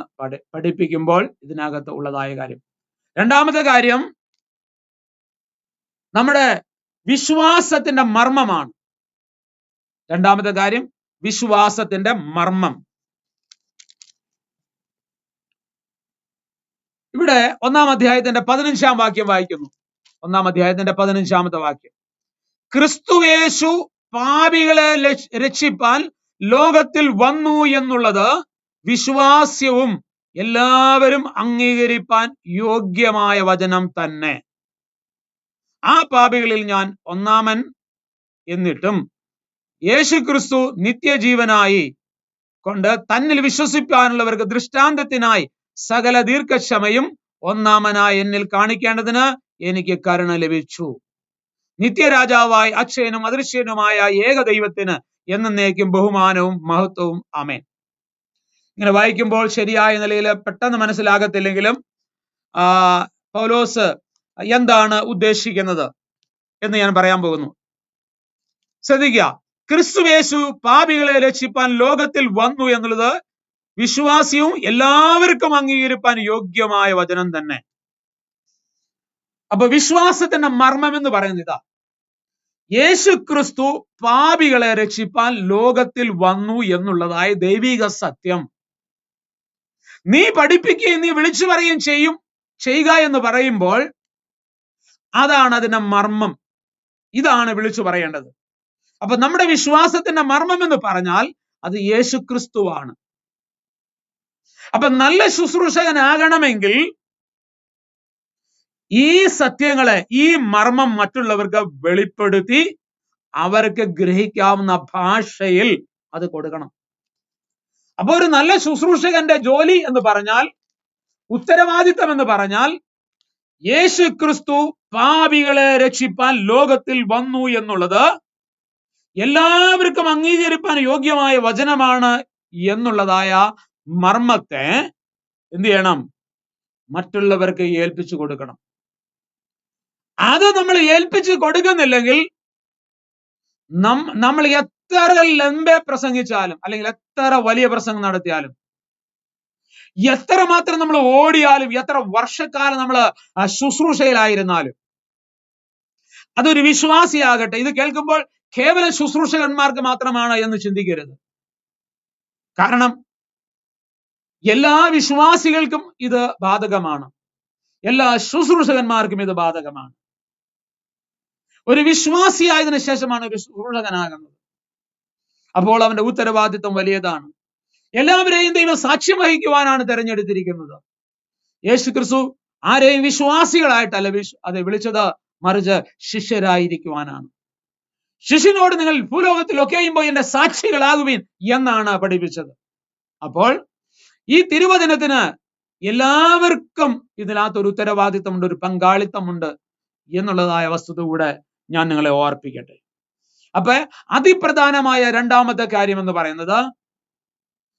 [SPEAKER 1] പഠിപ്പിക്കുമ്പോൾ ഇതിനകത്ത് ഉള്ളതായ കാര്യം. രണ്ടാമത്തെ കാര്യം നമ്മുടെ വിശ്വാസത്തിന്റെ മർമ്മമാണ്. രണ്ടാമത്തെ കാര്യം വിശ്വാസത്തിന്റെ മർമ്മം. ഇവിടെ 1-ാം അധ്യായത്തിന്റെ 15-ാം വാക്യം വായിക്കുന്നു. 1-ാം അധ്യായത്തിന്റെ 15-ാമത്തെ വാക്യം, ക്രിസ്തുയേശു പാപികളെ രക്ഷിപ്പാൻ ലോകത്തിൽ വന്നു എന്നുള്ളത് വിശ്വാസ്യവും എല്ലാവരും അംഗീകരിപ്പാൻ യോഗ്യമായ വചനം തന്നെ. ആ പാപികളിൽ ഞാൻ ഒന്നാമൻ എന്നിട്ടും യേശു ക്രിസ്തു നിത്യജീവനായി കൊണ്ട് തന്നിൽ വിശ്വസിപ്പാനുള്ളവർക്ക് ദൃഷ്ടാന്തത്തിനായി സകല ദീർഘക്ഷമയും ഒന്നാമനായി എന്നിൽ കാണിക്കേണ്ടതിന് എനിക്ക് കരുണ ലഭിച്ചു. നിത്യരാജാവായി അക്ഷയനും അദൃശ്യനുമായ ഏകദൈവത്തിന് എന്നേക്കും ബഹുമാനവും മഹത്വവും ആമേൻ. ഇങ്ങനെ വായിക്കുമ്പോൾ ശരിയായ നിലയിൽ പെട്ടെന്ന് മനസ്സിലാകത്തില്ലെങ്കിലും പൗലോസ് എന്താണ് ഉദ്ദേശിക്കുന്നത് എന്ന് ഞാൻ പറയാൻ പോകുന്നു. ശ്രദ്ധിക്കുക, ക്രിസ്തുയേശു പാപികളെ രക്ഷിപ്പാൻ ലോകത്തിൽ വന്നു എന്നുള്ളത് വിശ്വാസിയും എല്ലാവർക്കും അംഗീകരിപ്പാൻ യോഗ്യമായ വചനം തന്നെ. അപ്പൊ വിശ്വാസത്തിന്റെ മർമ്മം എന്ന് പറയുന്നത് ഇതാ: യേശു ക്രിസ്തു പാപികളെ രക്ഷിപ്പാൻ ലോകത്തിൽ വന്നു എന്നുള്ളതായ ദൈവിക സത്യം നീ പഠിപ്പിക്കുകയും നീ വിളിച്ചു പറയുകയും ചെയ്യുക എന്ന് പറയുമ്പോൾ അതാണ് അതിന്റെ മർമ്മം. ഇതാണ് വിളിച്ചു പറയേണ്ടത്. അപ്പൊ നമ്മുടെ വിശ്വാസത്തിന്റെ മർമ്മം എന്ന് പറഞ്ഞാൽ അത് യേശു ക്രിസ്തുവാണ്. അപ്പൊ നല്ല ശുശ്രൂഷകനാകണമെങ്കിൽ ഈ സത്യങ്ങളെ, ഈ മർമ്മം മറ്റുള്ളവർക്ക് വെളിപ്പെടുത്തി അവർക്ക് ഗ്രഹിക്കാവുന്ന ഭാഷയിൽ അത് കൊടുക്കണം. അപ്പൊ ഒരു നല്ല ശുശ്രൂഷകന്റെ ജോലി എന്ന് പറഞ്ഞാൽ, ഉത്തരവാദിത്തം എന്ന് പറഞ്ഞാൽ, യേശു ക്രിസ്തു പാപികളെ രക്ഷിപ്പാൻ ലോകത്തിൽ വന്നു എന്നുള്ളത് എല്ലാവർക്കും അംഗീകരിപ്പാൻ യോഗ്യമായ വചനമാണ് എന്നുള്ളതായ മർമ്മത്തെ എന്ത് ചെയ്യണം? മറ്റുള്ളവർക്ക് ഏൽപ്പിച്ചു കൊടുക്കണം. അത് നമ്മൾ ഏൽപ്പിച്ചു കൊടുക്കുന്നില്ലെങ്കിൽ നമ്മൾ എത്ര ലംബെ പ്രസംഗിച്ചാലും, അല്ലെങ്കിൽ എത്ര വലിയ പ്രസംഗം നടത്തിയാലും, എത്ര മാത്രം നമ്മൾ ഓടിയാലും, എത്ര വർഷക്കാലം നമ്മൾ ശുശ്രൂഷയിലായിരുന്നാലും, അതൊരു വിശ്വാസിയാകട്ടെ, ഇത് കേൾക്കുമ്പോൾ കേവലം ശുശ്രൂഷകന്മാർക്ക് മാത്രമാണ് എന്ന് ചിന്തിക്കരുത്. കാരണം എല്ലാ വിശ്വാസികൾക്കും ഇത് ബാധകമാണ്. എല്ലാ ശുശ്രൂഷകന്മാർക്കും ഇത് ബാധകമാണ്. ഒരു വിശ്വാസിയായതിനു ശേഷമാണ് ഒരു ശുശ്രൂഷകനാകുന്നത്. അപ്പോൾ അവന്റെ ഉത്തരവാദിത്വം വലിയതാണ്. എല്ലാവരെയും ദൈവം സാക്ഷ്യം വഹിക്കുവാനാണ് തെരഞ്ഞെടുത്തിരിക്കുന്നത്. യേശു ക്രിസ്തു ആരെയും വിശ്വാസികളായിട്ടല്ല അത് വിളിച്ചത്, മറിച്ച് ശിഷ്യരായിരിക്കുവാനാണ്. ശിഷ്യനോട് നിങ്ങൾ ഭൂലോകത്തിലൊക്കെയും പോയി എന്റെ സാക്ഷികളാകുവിൻ എന്നാണ് പഠിപ്പിച്ചത്. അപ്പോൾ ഈ തിരുവചനത്തിന് എല്ലാവർക്കും ഇതിനകത്തൊരു ഉത്തരവാദിത്തമുണ്ട്, ഒരു പങ്കാളിത്തമുണ്ട് എന്നുള്ളതായ വസ്തുത കൂടെ ഞാൻ നിങ്ങളെ ഓർപ്പിക്കട്ടെ. അപ്പൊ അതിപ്രധാനമായ രണ്ടാമത്തെ കാര്യം എന്ന് പറയുന്നത്,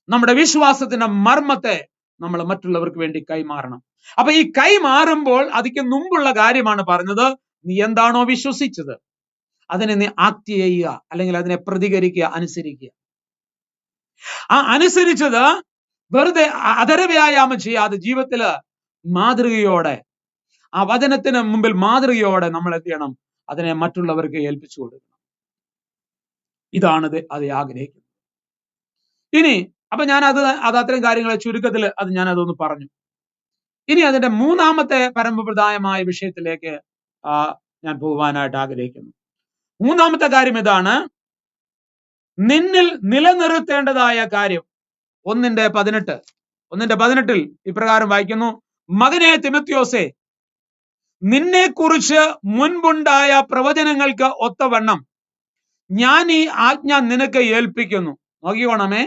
[SPEAKER 1] നമ്മുടെ വിശ്വാസത്തിന്റെ മർമ്മത്തെ നമ്മൾ മറ്റുള്ളവർക്ക് വേണ്ടി കൈമാറണം. അപ്പൊ ഈ കൈമാറുമ്പോൾ അതിക്ക് മുമ്പുള്ള കാര്യമാണ് പറഞ്ഞത്, നീ എന്താണോ വിശ്വസിച്ചത് അതിനെ നീ ആക്ട് ചെയ്യുക, അല്ലെങ്കിൽ അതിനെ പ്രതികരിക്കുക, അനുസരിക്കുക. ആ അനുസരിച്ചത് വെറുതെ അധര വ്യായാമം ചെയ്യാതെ ജീവിതത്തില് മാതൃകയോടെ, ആ വചനത്തിന് മുമ്പിൽ മാതൃകയോടെ നമ്മൾ എന്ത് ചെയ്യണം? അതിനെ മറ്റുള്ളവർക്ക് ഏൽപ്പിച്ചു കൊടുക്കണം. ഇതാണത് അത് ആഗ്രഹിക്കുന്നത്. ഇനി അപ്പൊ ഞാൻ അത് അത്രയും കാര്യങ്ങളെ ചുരുക്കത്തിൽ ഞാൻ അതൊന്ന് പറഞ്ഞു. ഇനി അതിന്റെ മൂന്നാമത്തെ പരമപ്രധാനമായ വിഷയത്തിലേക്ക് ഞാൻ പോകുവാനായിട്ട് ആഗ്രഹിക്കുന്നു. മൂന്നാമത്തെ കാര്യം ഇതാണ്: നിന്നിൽ നിലനിർത്തേണ്ടതായ കാര്യം. 1:18 ഇപ്രകാരം വായിക്കുന്നു: മകനെ തിമോത്തിയോസേ, നിന്നെ കുറിച്ച് മുൻപുണ്ടായ പ്രവചനങ്ങൾക്ക് ഒത്തവണ്ണം ഞാൻ ഈ ആജ്ഞ നിനക്ക് ഏൽപ്പിക്കുന്നു. നോക്കിക്കോണമേ,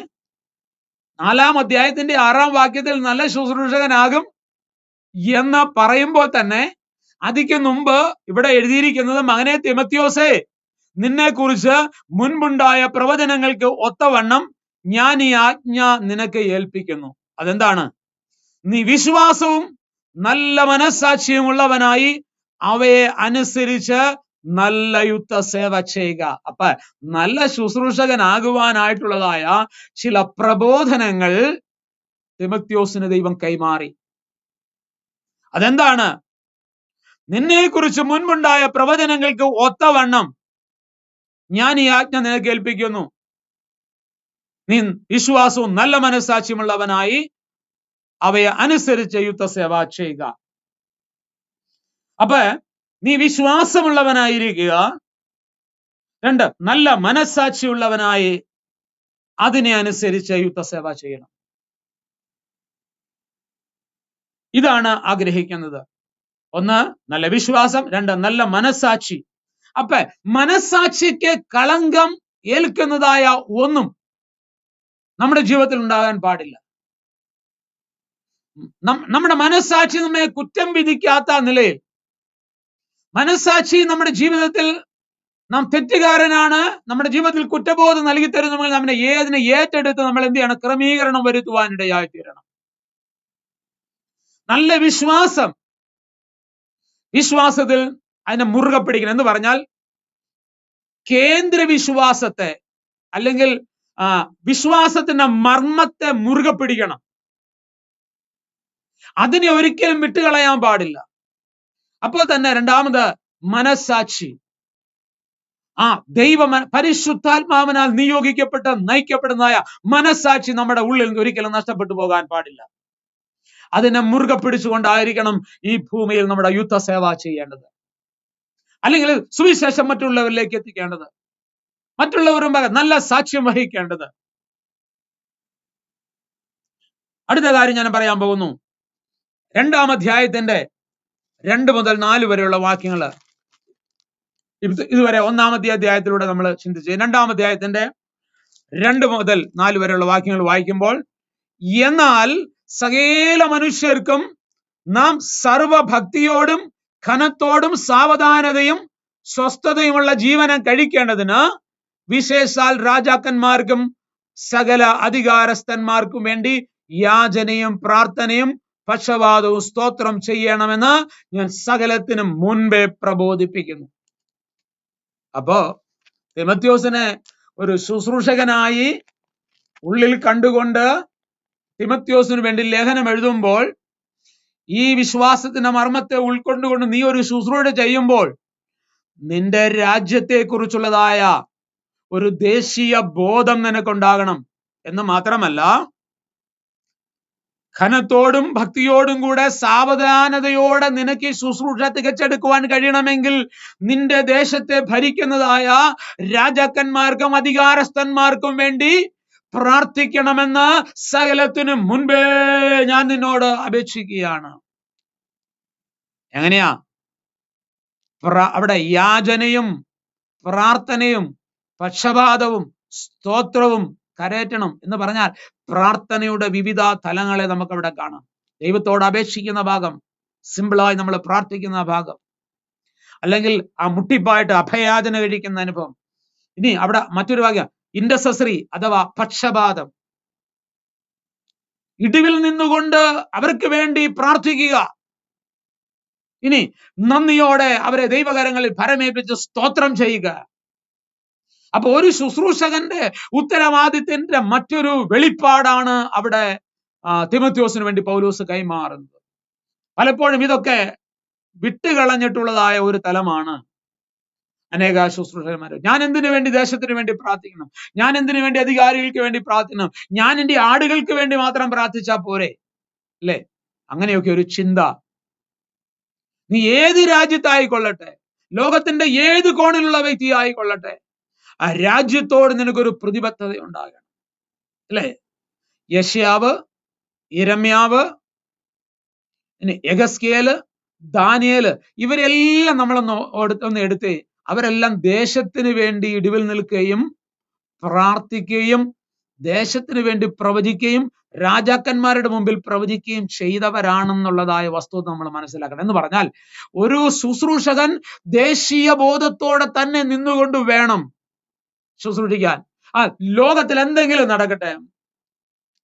[SPEAKER 1] 4-ാം അധ്യായത്തിന്റെ 6-ാം വാക്യത്തിൽ നല്ല ശുശ്രൂഷകനാകും എന്ന് പറയുമ്പോൾ തന്നെ അതിക്ക് മുമ്പ് ഇവിടെ എഴുതിയിരിക്കുന്നത്, മകനെ തിമോത്തിയോസേ, നിന്നെ കുറിച്ച് മുൻപുണ്ടായ പ്രവചനങ്ങൾക്ക് ഒത്തവണ്ണം ഞാൻ ഈ ആജ്ഞ നിനക്ക് ഏൽപ്പിക്കുന്നു. അതെന്താണ്? നീ വിശ്വാസവും നല്ല മനസ്സാക്ഷിയും ഉള്ളവനായി അവയെ അനുസരിച്ച് നല്ല യുദ്ധസേവ ചെയ്യുക. അപ്പൊ നല്ല ശുശ്രൂഷകനാകുവാനായിട്ടുള്ളതായ ചില പ്രബോധനങ്ങൾ തിമോത്തിയോസിന് ദൈവം കൈമാറി. അതെന്താണ്? നിന്നെ കുറിച്ച് മുൻപുണ്ടായ പ്രവചനങ്ങൾക്ക് ഒത്തവണ്ണം ഞാൻ ഈ ആജ്ഞ നിനക്ക് ഏൽപ്പിക്കുന്നു. നീ വിശ്വാസവും നല്ല മനസ്സാക്ഷിയുമുള്ളവനായി അവയെ അനുസരിച്ച് യുദ്ധസേവ ചെയ്യുക. അപ്പൊ നീ വിശ്വാസമുള്ളവനായിരിക്കുക. 2, നല്ല മനസ്സാക്ഷിയുള്ളവനായി അതിനെ അനുസരിച്ച് യുദ്ധസേവ ചെയ്യണം. ഇതാണ് ആഗ്രഹിക്കുന്നത്. 1, നല്ല വിശ്വാസം. 2, നല്ല മനസ്സാക്ഷി. അപ്പൊ മനസ്സാക്ഷിക്ക് കളങ്കം ഏൽക്കുന്നതായ ഒന്നും നമ്മുടെ ജീവിതത്തിൽ ഉണ്ടാകാൻ പാടില്ല. നമ്മുടെ മനസ്സാക്ഷി നമ്മെ കുറ്റം വിധിക്കാത്ത നിലയിൽ, മനസ്സാക്ഷി നമ്മുടെ ജീവിതത്തിൽ നാം തെറ്റുകാരനാണ്, നമ്മുടെ ജീവിതത്തിൽ കുറ്റബോധം നൽകി തരുന്നെങ്കിൽ അതിനെ ഏറ്റെടുത്ത് നമ്മൾ എന്ത് ചെയ്യണം? ക്രമീകരണം വരുത്തുവാനിടയായി തീരണം. നല്ല വിശ്വാസത്തിൽ അതിനെ മുറുകെ പിടിക്കണം എന്ന് പറഞ്ഞാൽ കേന്ദ്ര വിശ്വാസത്തെ അല്ലെങ്കിൽ വിശ്വാസത്തിന്റെ മർമ്മത്തെ മുറുകെ പിടിക്കണം. അതിനെ ഒരിക്കലും വിട്ടുകളയാൻ പാടില്ല. അപ്പോൾ തന്നെ രണ്ടാമത് മനസ്സാക്ഷി. പരിശുദ്ധാത്മാവിനാൽ നിയോഗിക്കപ്പെട്ട നയിക്കപ്പെടുന്നതായ മനസ്സാക്ഷി നമ്മുടെ ഉള്ളിൽ നിന്ന് ഒരിക്കലും നഷ്ടപ്പെട്ടു പോകാൻ പാടില്ല. അതിനെ മുറുകെ പിടിച്ചുകൊണ്ടായിരിക്കണം ഈ ഭൂമിയിൽ നമ്മുടെ യുദ്ധസേവ ചെയ്യേണ്ടത്, അല്ലെങ്കിൽ സുവിശേഷം മറ്റുള്ളവരിലേക്ക് എത്തിക്കേണ്ടത്, മറ്റുള്ളവരും നല്ല സാക്ഷ്യം വഹിക്കേണ്ടത്. അടുത്ത കാര്യം ഞാൻ പറയാൻ പോകുന്നു. 2-ാം അധ്യായത്തിന്റെ 2 മുതൽ 4 വരെയുള്ള വാക്യങ്ങൾ. ഇതുവരെ 1-ാമത്തെ അധ്യായത്തിലൂടെ നമ്മൾ ചിന്തിച്ചു. 2-ാം അധ്യായത്തിന്റെ 2 മുതൽ 4 വരെയുള്ള വാക്യങ്ങൾ വായിക്കുമ്പോൾ, എന്നാൽ സകല മനുഷ്യർക്കും നാം സർവഭക്തിയോടും ഘനത്തോടും സാവധാനതയും സ്വസ്ഥതയുമുള്ള ജീവനം കഴിക്കേണ്ടതിന് വിശേഷാൽ രാജാക്കന്മാർക്കും സകല അധികാരസ്ഥന്മാർക്കും വേണ്ടി യാചനയും പ്രാർത്ഥനയും പക്ഷപാതവും സ്തോത്രം ചെയ്യണമെന്ന് ഞാൻ സകലത്തിനും മുൻപേ പ്രബോധിപ്പിക്കുന്നു. അപ്പോ തിമത്യോസിനെ ഒരു ശുശ്രൂഷകനായി ഉള്ളിൽ കണ്ടുകൊണ്ട് തിമത്യോസിന് വേണ്ടി ലേഖനം എഴുതുമ്പോൾ, ഈ വിശ്വാസത്തിന്റെ മർമ്മത്തെ ഉൾക്കൊണ്ടുകൊണ്ട് നീ ഒരു ശുശ്രൂഷ ചെയ്യുമ്പോൾ നിന്റെ രാജ്യത്തെ കുറിച്ചുള്ളതായ ഒരു ദേശീയ ബോധം നിനക്കുണ്ടാകണം എന്ന് മാത്രമല്ല, ഘനത്തോടും ഭക്തിയോടും കൂടെ സാവധാനതയോടെ നിനക്ക് ഈ ശുശ്രൂഷ തികച്ചെടുക്കുവാൻ കഴിയണമെങ്കിൽ നിന്റെ ദേശത്തെ ഭരിക്കുന്നതായ രാജാക്കന്മാർക്കും അധികാരസ്ഥന്മാർക്കും വേണ്ടി പ്രാർത്ഥിക്കണമെന്ന് സകലത്തിനും മുൻപേ ഞാൻ നിന്നോട് അപേക്ഷിക്കുകയാണ്. എങ്ങനെയാ? അവിടെ യാചനയും പ്രാർത്ഥനയും പക്ഷപാതവും സ്തോത്രവും കരയറ്റണം എന്ന് പറഞ്ഞാൽ പ്രാർത്ഥനയുടെ വിവിധ തലങ്ങളെ നമുക്ക് അവിടെ കാണാം. ദൈവത്തോട് അപേക്ഷിക്കുന്ന ഭാഗം, സിമ്പിളായി നമ്മൾ പ്രാർത്ഥിക്കുന്ന ഭാഗം, അല്ലെങ്കിൽ ആ മുട്ടിപ്പായിട്ട് അഭയാചന കഴിക്കുന്ന അനുഭവം. ഇനി അവിടെ മറ്റൊരു വാക്യം, ഇന്റർസെസറി അഥവാ പക്ഷപാതം. ഇടിവിൽ നിന്നുകൊണ്ട് അവർക്ക് വേണ്ടി പ്രാർത്ഥിക്കുക. ഇനി നന്ദിയോടെ അവരെ ദൈവകരങ്ങളിൽ ഭരമേൽപ്പിച്ച് സ്തോത്രം ചെയ്യുക. അപ്പൊ ഒരു ശുശ്രൂഷകന്റെ ഉത്തരവാദിത്തത്തിന്റെ മറ്റൊരു വെളിപ്പാടാണ് അവിടെ തിമത്യോസിന് വേണ്ടി പൗലോസ് കൈമാറുന്നത്. പലപ്പോഴും ഇതൊക്കെ വിട്ടുകളഞ്ഞിട്ടുള്ളതായ ഒരു തലമാണ് അനേക ശുശ്രൂഷകന്മാർ. ഞാൻ എന്തിനു വേണ്ടി ദേശത്തിന് വേണ്ടി പ്രാർത്ഥിക്കണം, ഞാൻ എന്തിനു വേണ്ടി അധികാരികൾക്ക് വേണ്ടി പ്രാർത്ഥിക്കണം, ഞാൻ എൻ്റെ ആടുകൾക്ക് വേണ്ടി മാത്രം പ്രാർത്ഥിച്ചാൽ പോരെ, അല്ലേ? അങ്ങനെയൊക്കെ ഒരു ചിന്ത. നീ ഏത് രാജ്യത്തായിക്കൊള്ളട്ടെ, ലോകത്തിന്റെ ഏത് കോണിലുള്ള വ്യക്തി ആയിക്കൊള്ളട്ടെ, ആ രാജ്യത്തോട് നിനക്കൊരു പ്രതിബദ്ധത ഉണ്ടാകണം, അല്ലേ? യെശയ്യാവ്, യിരെമ്യാവ്, യെഹെസ്കേല്, ദാനിയേല്, ഇവരെല്ലാം നമ്മളൊന്ന് എടുത്തേ. അവരെല്ലാം ദേശത്തിന് വേണ്ടി ഇടിവിൽ നിൽക്കുകയും പ്രാർത്ഥിക്കുകയും ദേശത്തിന് വേണ്ടി പ്രവചിക്കുകയും രാജാക്കന്മാരുടെ മുമ്പിൽ പ്രവചിക്കുകയും ചെയ്തവരാണെന്നുള്ളതായ വസ്തുത നമ്മൾ മനസ്സിലാക്കണം. എന്ന് പറഞ്ഞാൽ ഒരു ശുശ്രൂഷകൻ ദേശീയ ബോധത്തോടെ തന്നെ നിന്നുകൊണ്ട് വേണം ശുശ്രൂഷിക്കാൻ. ലോകത്തിൽ എന്തെങ്കിലും നടക്കട്ടെ,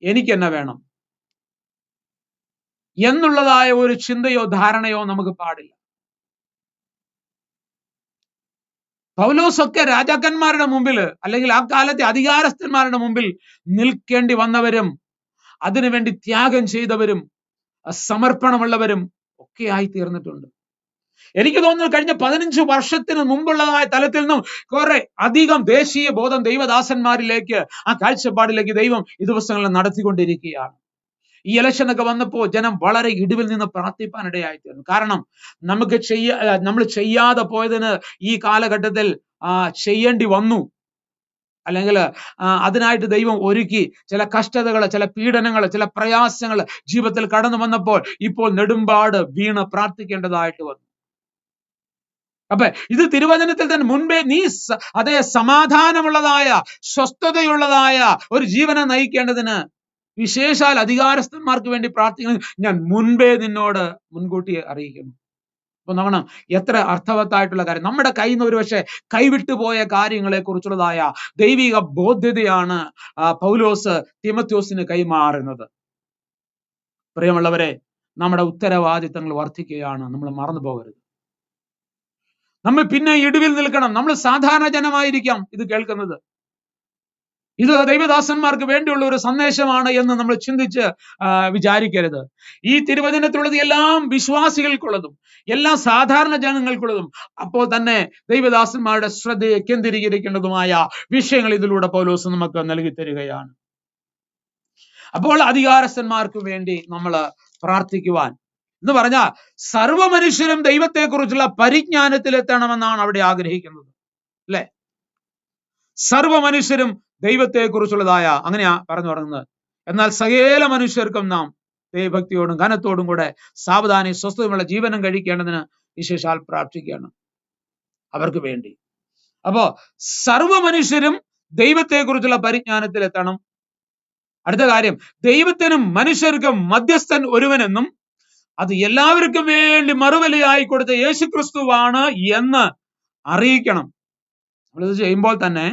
[SPEAKER 1] എനിക്കെന്നെ വേണം എന്നുള്ളതായ ഒരു ചിന്തയോ ധാരണയോ നമുക്ക് പാടില്ല. പൗലോസൊക്കെ രാജാക്കന്മാരുടെ മുമ്പിൽ, അല്ലെങ്കിൽ ആ കാലത്തെ അധികാരസ്ഥന്മാരുടെ മുമ്പിൽ നിൽക്കേണ്ടി വന്നവരും അതിനുവേണ്ടി ത്യാഗം ചെയ്തവരും സമർപ്പണമുള്ളവരും ഒക്കെ ആയി തീർന്നിട്ടുണ്ട്. എനിക്ക് തോന്നുന്നു കഴിഞ്ഞ 15 വർഷത്തിന് മുമ്പുള്ളതായ തലത്തിൽ നിന്നും കുറെ അധികം ദേശീയ ബോധം ദൈവദാസന്മാരിലേക്ക്, ആ കാഴ്ചപ്പാടിലേക്ക് ദൈവം ഈ ദിവസങ്ങളിൽ നടത്തിക്കൊണ്ടിരിക്കുകയാണ്. ഈ ഇലക്ഷനൊക്കെ വന്നപ്പോൾ ജനം വളരെ ഇടിവിൽ നിന്ന് പ്രാർത്ഥിപ്പാനിടയായിത്തീർന്നു. കാരണം നമ്മൾ ചെയ്യാതെ പോയതിന് ഈ കാലഘട്ടത്തിൽ ചെയ്യേണ്ടി വന്നു, അല്ലെങ്കിൽ അതിനായിട്ട് ദൈവം ഒരുക്കി ചില കഷ്ടതകൾ, ചില പീഡനങ്ങൾ, ചില പ്രയാസങ്ങൾ ജീവിതത്തിൽ കടന്നു വന്നപ്പോൾ ഇപ്പോൾ നെടുമ്പാട് വീണ് പ്രാർത്ഥിക്കേണ്ടതായിട്ട് വന്നു. അപ്പൊ ഇത് തിരുവചനത്തിൽ തന്നെ മുൻപേ നീ അതേ സമാധാനമുള്ളതായ സ്വസ്ഥതയുള്ളതായ ഒരു ജീവനെ നയിക്കേണ്ടതിന് വിശേഷാൽ അധികാരസ്ഥന്മാർക്ക് വേണ്ടി പ്രാർത്ഥിക്കുന്നത് ഞാൻ മുൻപേ നിന്നോട് മുൻകൂട്ടി അറിയിക്കുന്നു. അപ്പൊ നോക്കണം, എത്ര അർത്ഥവത്തായിട്ടുള്ള കാര്യം. നമ്മുടെ കയ്യിൽ നിന്ന് ഒരുപക്ഷെ കൈവിട്ടുപോയ കാര്യങ്ങളെ കുറിച്ചുള്ളതായ ദൈവിക ബോധ്യതയാണ് പൗലോസ് തിമത്യോസിന് കൈമാറുന്നത്. പ്രിയമുള്ളവരെ, നമ്മുടെ ഉത്തരവാദിത്തങ്ങൾ വർദ്ധിക്കുകയാണ്, നമ്മൾ മറന്നു പോകരുത്. നമ്മൾ പിന്നെ ഇടിവിൽ നിൽക്കണം. നമ്മൾ സാധാരണ ജനമായിരിക്കാം ഇത് കേൾക്കുന്നത്, ഇത് ദൈവദാസന്മാർക്ക് വേണ്ടിയുള്ള ഒരു സന്ദേശമാണ് എന്ന് നമ്മൾ ചിന്തിച്ച് വിചാരിക്കരുത്. ഈ തിരുവചനത്തിലുള്ളത് എല്ലാം വിശ്വാസികൾക്കുള്ളതും എല്ലാ സാധാരണ ജനങ്ങൾക്കുള്ളതും അപ്പോൾ തന്നെ ദൈവദാസന്മാരുടെ ശ്രദ്ധയെ കേന്ദ്രീകരിക്കേണ്ടതുമായ വിഷയങ്ങൾ ഇതിലൂടെ പൗലോസ് നമുക്ക് നൽകി തരികയാണ്. അപ്പോൾ അധികാരസ്ഥന്മാർക്ക് വേണ്ടി നമ്മൾ പ്രാർത്ഥിക്കുവാൻ എന്ന് പറഞ്ഞാൽ സർവ്വ മനുഷ്യരും ദൈവത്തെക്കുറിച്ചുള്ള പരിജ്ഞാനത്തിലെത്തണമെന്നാണ് അവിടെ ആഗ്രഹിക്കുന്നത്, അല്ലെ? സർവ്വ മനുഷ്യരും ദൈവത്തെക്കുറിച്ചുള്ളതായ, അങ്ങനെയാ പറഞ്ഞു തുടങ്ങുന്നത്. എന്നാൽ സകല മനുഷ്യർക്കും നാം ദൈവഭക്തിയോടും ഘനത്തോടും കൂടെ സാവധാനം സ്വസ്ഥതയുള്ള ജീവനം കഴിക്കേണ്ടതിന് വിശേഷാൽ പ്രാർത്ഥിക്കണം അവർക്ക് വേണ്ടി. അപ്പോ സർവ്വ മനുഷ്യരും ദൈവത്തെക്കുറിച്ചുള്ള പരിജ്ഞാനത്തിലെത്തണം. അടുത്ത കാര്യം, ദൈവത്തിനും മനുഷ്യർക്കും മധ്യസ്ഥൻ ഒരുവനെന്നും അത് എല്ലാവർക്കും വേണ്ടി മറുവിലയായി കൊടുത്ത യേശുക്രിസ്തുവാണ് എന്ന് അറിയിക്കണം. നമ്മളിത് ചെയ്യുമ്പോൾ തന്നെ,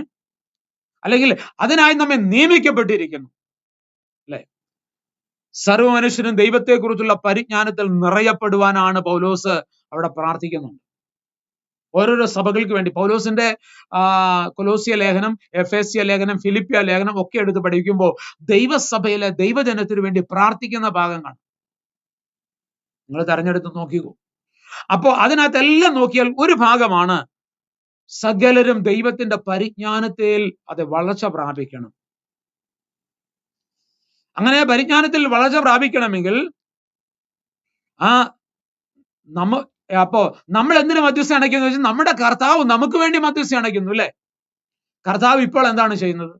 [SPEAKER 1] അല്ലെങ്കിൽ അതിനായി നമ്മെ നിയമിക്കപ്പെട്ടിരിക്കുന്നു, അല്ലെ? സർവ്വ മനുഷ്യരും ദൈവത്തെക്കുറിച്ചുള്ള പരിജ്ഞാനത്തിൽ നിറയപ്പെടുവാനാണ് പൗലോസ് അവിടെ പ്രാർത്ഥിക്കുന്നുണ്ട്. ഓരോരോ സഭകൾക്ക് വേണ്ടി പൗലോസിന്റെ കൊലോസ്യ ലേഖനം, എഫേസ്യ ലേഖനം, ഫിലിപ്പിയ ലേഖനം ഒക്കെ എടുത്ത് പഠിക്കുമ്പോൾ ദൈവസഭയിലെ ദൈവജനത്തിന് വേണ്ടി പ്രാർത്ഥിക്കുന്ന ഭാഗങ്ങൾ നിങ്ങൾ തെരഞ്ഞെടുത്ത് നോക്കിക്കോ. അപ്പോ അതിനകത്തെല്ലാം നോക്കിയാൽ ഒരു ഭാഗമാണ് സകലരും ദൈവത്തിന്റെ പരിജ്ഞാനത്തിൽ അത് വളർച്ച പ്രാപിക്കണം. അങ്ങനെ പരിജ്ഞാനത്തിൽ വളർച്ച പ്രാപിക്കണമെങ്കിൽ അപ്പോ നമ്മൾ എന്തിനു മധ്യസ്ഥ അണയ്ക്കുന്നു വെച്ചാൽ നമ്മുടെ കർത്താവ് നമുക്ക് വേണ്ടി മധ്യസ്ഥ അണയ്ക്കുന്നു, അല്ലെ? കർത്താവ് ഇപ്പോൾ എന്താണ് ചെയ്യുന്നത്?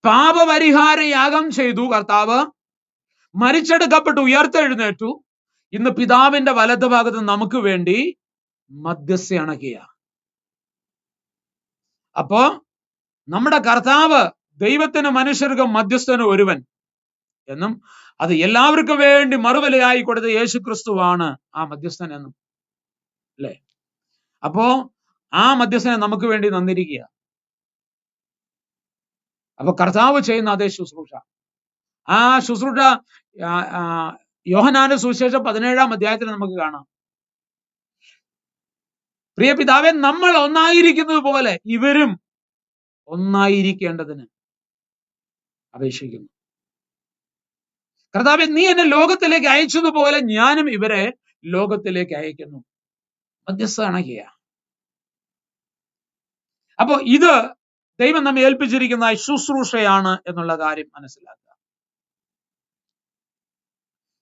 [SPEAKER 1] പാപപരിഹാര യാഗം ചെയ്തു. കർത്താവ് മരിച്ചെടുക്കപ്പെട്ടു, ഉയർത്തെഴുന്നേറ്റു. ഇന്ന് പിതാവിന്റെ വലത് ഭാഗത്ത് നമുക്ക് വേണ്ടി മധ്യസ്ഥ അണയ്ക്കുക. അപ്പോ നമ്മുടെ കർത്താവ് ദൈവത്തിന് മനുഷ്യർക്കും മധ്യസ്ഥന് ഒരുവൻ എന്നും അത് എല്ലാവർക്കും വേണ്ടി മറുവിലയായി കൊടുത്ത യേശുക്രിസ്തുവാണ് ആ മധ്യസ്ഥൻ എന്നും, അല്ലെ? അപ്പോ ആ മധ്യസ്ഥനെ നമുക്ക് വേണ്ടി തന്നിരിക്കുക. അപ്പൊ കർത്താവ് ചെയ്യുന്ന അതേ ശുശ്രൂഷ, ആ ശുശ്രൂഷ യോഹന്നാന്റെ സുവിശേഷം 17-ാം അധ്യായത്തിൽ നമുക്ക് കാണാം. പ്രിയ പിതാവേ, നമ്മൾ ഒന്നായിരിക്കുന്നത് പോലെ ഇവരും ഒന്നായിരിക്കേണ്ടതിന് അപേക്ഷിക്കുന്നു. കർത്താവേ, നീ എന്നെ ലോകത്തിലേക്ക് അയച്ചതുപോലെ ഞാനും ഇവരെ ലോകത്തിലേക്ക് അയക്കുന്നു. മധ്യസ്ഥ അണയ്ക്കുക. അപ്പോ ഇത് ദൈവം നമ്മെ ഏൽപ്പിച്ചിരിക്കുന്ന ശുശ്രൂഷയാണ് എന്നുള്ള കാര്യം മനസ്സിലാക്കുക.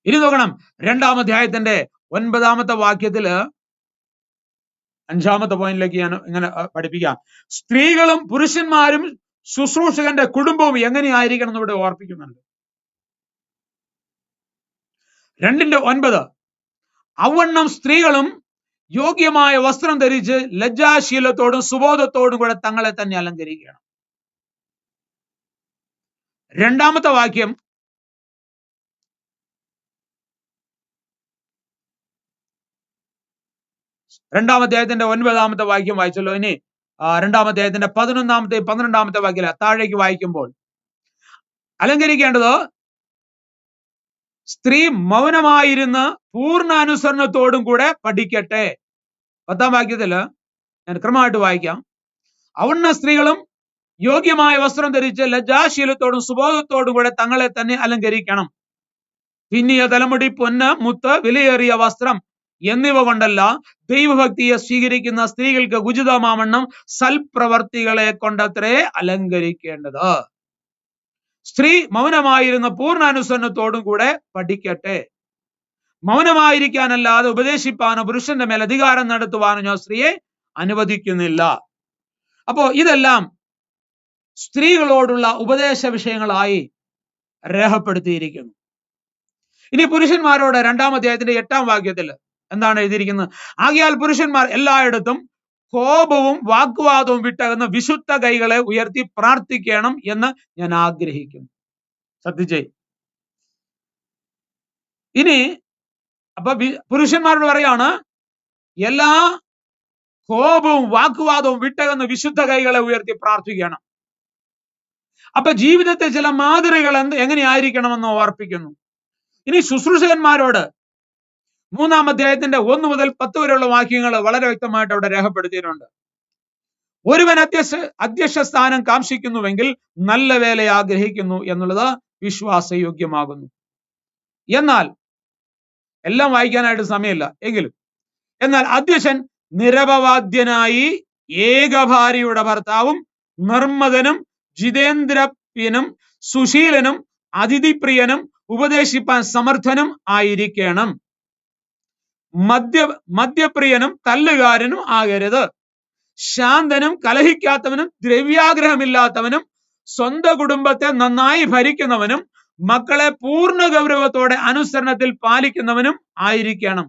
[SPEAKER 1] ഇനി നോക്കണം, 2-ാം അധ്യായത്തിന്റെ 9-ാമത്തെ വാക്യത്തില് 5-ാമത്തെ പോയിന്റിലേക്ക് ഞാൻ ഇങ്ങനെ പഠിപ്പിക്കാം. സ്ത്രീകളും പുരുഷന്മാരും ശുശ്രൂഷകന്റെ കുടുംബവും എങ്ങനെയായിരിക്കണം എന്ന് ഇവിടെ ഓർപ്പിക്കുന്നുണ്ട്. 2:9 അവണ്ണം സ്ത്രീകളും യോഗ്യമായ വസ്ത്രം ധരിച്ച് ലജ്ജാശീലത്തോടും സുബോധത്തോടും കൂടെ തങ്ങളെ തന്നെ അലങ്കരിക്കണം. 2-ാമത്തെ വാക്യം 2-ാം അധ്യായത്തിന്റെ 9-ാമത്തെ വാക്യം വായിച്ചല്ലോ. ഇനി 2-ാം അധ്യായത്തിന്റെ 11-ാമത്തെ 12-ാമത്തെ വാക്യം താഴേക്ക് വായിക്കുമ്പോൾ അലങ്കരിക്കേണ്ടത് സ്ത്രീ മൗനമായിരുന്ന് പൂർണ്ണ അനുസരണത്തോടും കൂടെ പഠിക്കട്ടെ. 10-ാം വാക്യത്തില് ഞാൻ ക്രമമായിട്ട് വായിക്കാം. അവണ്ണ സ്ത്രീകളും യോഗ്യമായ വസ്ത്രം ധരിച്ച് ലജ്ജാശീലത്തോടും സുബോധത്തോടും കൂടെ തങ്ങളെ തന്നെ അലങ്കരിക്കണം. പിന്നിയ തലമുടി, പൊന്ന്, മുത്ത്, വിലയേറിയ വസ്ത്രം എന്നിവ കൊണ്ടല്ല, ദൈവഭക്തിയെ സ്വീകരിക്കുന്ന സ്ത്രീകൾക്ക് ഉചിതമാവണ്ണം സൽപ്രവർത്തികളെ കൊണ്ടത്രേ അലങ്കരിക്കേണ്ടത്. സ്ത്രീ മൗനമായിരുന്ന പൂർണ്ണാനുസരണത്തോടും കൂടെ പഠിക്കട്ടെ. മൗനമായിരിക്കാനല്ലാതെ ഉപദേശിപ്പാനോ പുരുഷന്റെ മേൽ അധികാരം നടത്തുവാനോ ഞാൻ സ്ത്രീയെ അനുവദിക്കുന്നില്ല. അപ്പോ ഇതെല്ലാം സ്ത്രീകളോടുള്ള ഉപദേശ വിഷയങ്ങളായി രേഖപ്പെടുത്തിയിരിക്കുന്നു. ഇനി പുരുഷന്മാരോട് 2-ാം അധ്യായത്തിന്റെ 8-ാം വാക്യത്തിൽ എന്താണ് എഴുതിയിരിക്കുന്നത്? ആകയാൽ പുരുഷന്മാർ എല്ലായിടത്തും കോപവും വാഗ്വാദവും വിട്ടകന്ന് വിശുദ്ധ കൈകളെ ഉയർത്തി പ്രാർത്ഥിക്കണം എന്ന് ഞാൻ ആഗ്രഹിക്കുന്നു. ശ്രദ്ധിച്ചേ. ഇനി അപ്പൊ പുരുഷന്മാരോട് പറയാണ്, എല്ലാ കോപവും വാഗ്വാദവും വിട്ടകന്ന് വിശുദ്ധ കൈകളെ ഉയർത്തി പ്രാർത്ഥിക്കണം. അപ്പൊ ജീവിതത്തെ ചില മാതൃകകൾ എങ്ങനെയായിരിക്കണമെന്ന് ഓർപ്പിക്കുന്നു. ഇനി ശുശ്രൂഷകന്മാരോട് 3-ാം അധ്യായത്തിന്റെ 1 മുതൽ 10 വരെയുള്ള വാക്യങ്ങൾ വളരെ വ്യക്തമായിട്ട് അവിടെ രേഖപ്പെടുത്തിയിട്ടുണ്ട്. ഒരുവൻ അധ്യക്ഷ സ്ഥാനം കാംക്ഷിക്കുന്നുവെങ്കിൽ നല്ല വേല ആഗ്രഹിക്കുന്നു എന്നുള്ളത് വിശ്വാസയോഗ്യമാകുന്നു. എന്നാൽ എല്ലാം വായിക്കാനായിട്ട് സമയമില്ല എന്നാൽ അധ്യക്ഷൻ നിരപവാദ്യനായി ഏകഭാര്യയുടെ ഭർത്താവും നിർമ്മതനും ജിതേന്ദ്രപ്യനും സുശീലനും അതിഥിപ്രിയനും ഉപദേശിപ്പാൻ സമർത്ഥനും ആയിരിക്കണം. മദ്യപ്രിയനും തല്ലുകാരനും ആകരുത്. ശാന്തനും കലഹിക്കാത്തവനും ദ്രവ്യാഗ്രഹമില്ലാത്തവനും സ്വന്തം കുടുംബത്തെ നന്നായി ഭരിക്കുന്നവനും മക്കളെ പൂർണ്ണ ഗൗരവത്തോടെ അനുസരണത്തിൽ പാലിക്കുന്നവനും ആയിരിക്കണം.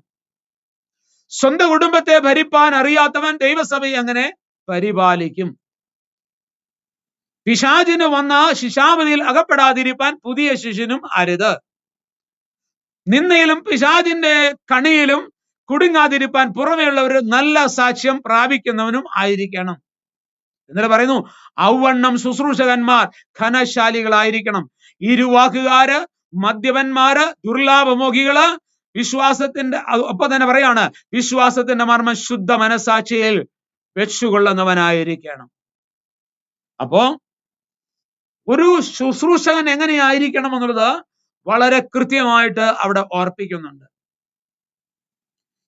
[SPEAKER 1] സ്വന്തം കുടുംബത്തെ ഭരിപ്പാൻ അറിയാത്തവൻ ദൈവസഭയെ അങ്ങനെ പരിപാലിക്കും. പിശാചിന് വന്ന ശിശാപതിയിൽ അകപ്പെടാതിരിപ്പാൻ പുതിയ ശിശുനും അരുത്. നിന്നയിലും പിശാചിന്റെ കണിയിലും കുടുങ്ങാതിരിപ്പാൻ പുറമേയുള്ളവർ നല്ല സാക്ഷ്യം പ്രാപിക്കുന്നവനും ആയിരിക്കണം. എന്നിട്ട് പറയുന്നു, ഔവണ്ണം ശുശ്രൂഷകന്മാർ ഘനശാലികളായിരിക്കണം. ഇരുവാക്കുകാര്, മദ്യപന്മാര്, ദുർലാഭമോഹികള്, വിശ്വാസത്തിന്റെ ഒപ്പം തന്നെ പറയാണ്, വിശ്വാസത്തിന്റെ മർമ്മം ശുദ്ധ മനസാക്ഷിയിൽ വെച്ചുകൊള്ളുന്നവനായിരിക്കണം. അപ്പോ ഒരു ശുശ്രൂഷകൻ എങ്ങനെയായിരിക്കണം എന്നുള്ളത് വളരെ കൃത്യമായിട്ട് അവിടെ ഓർപ്പിക്കുന്നുണ്ട്.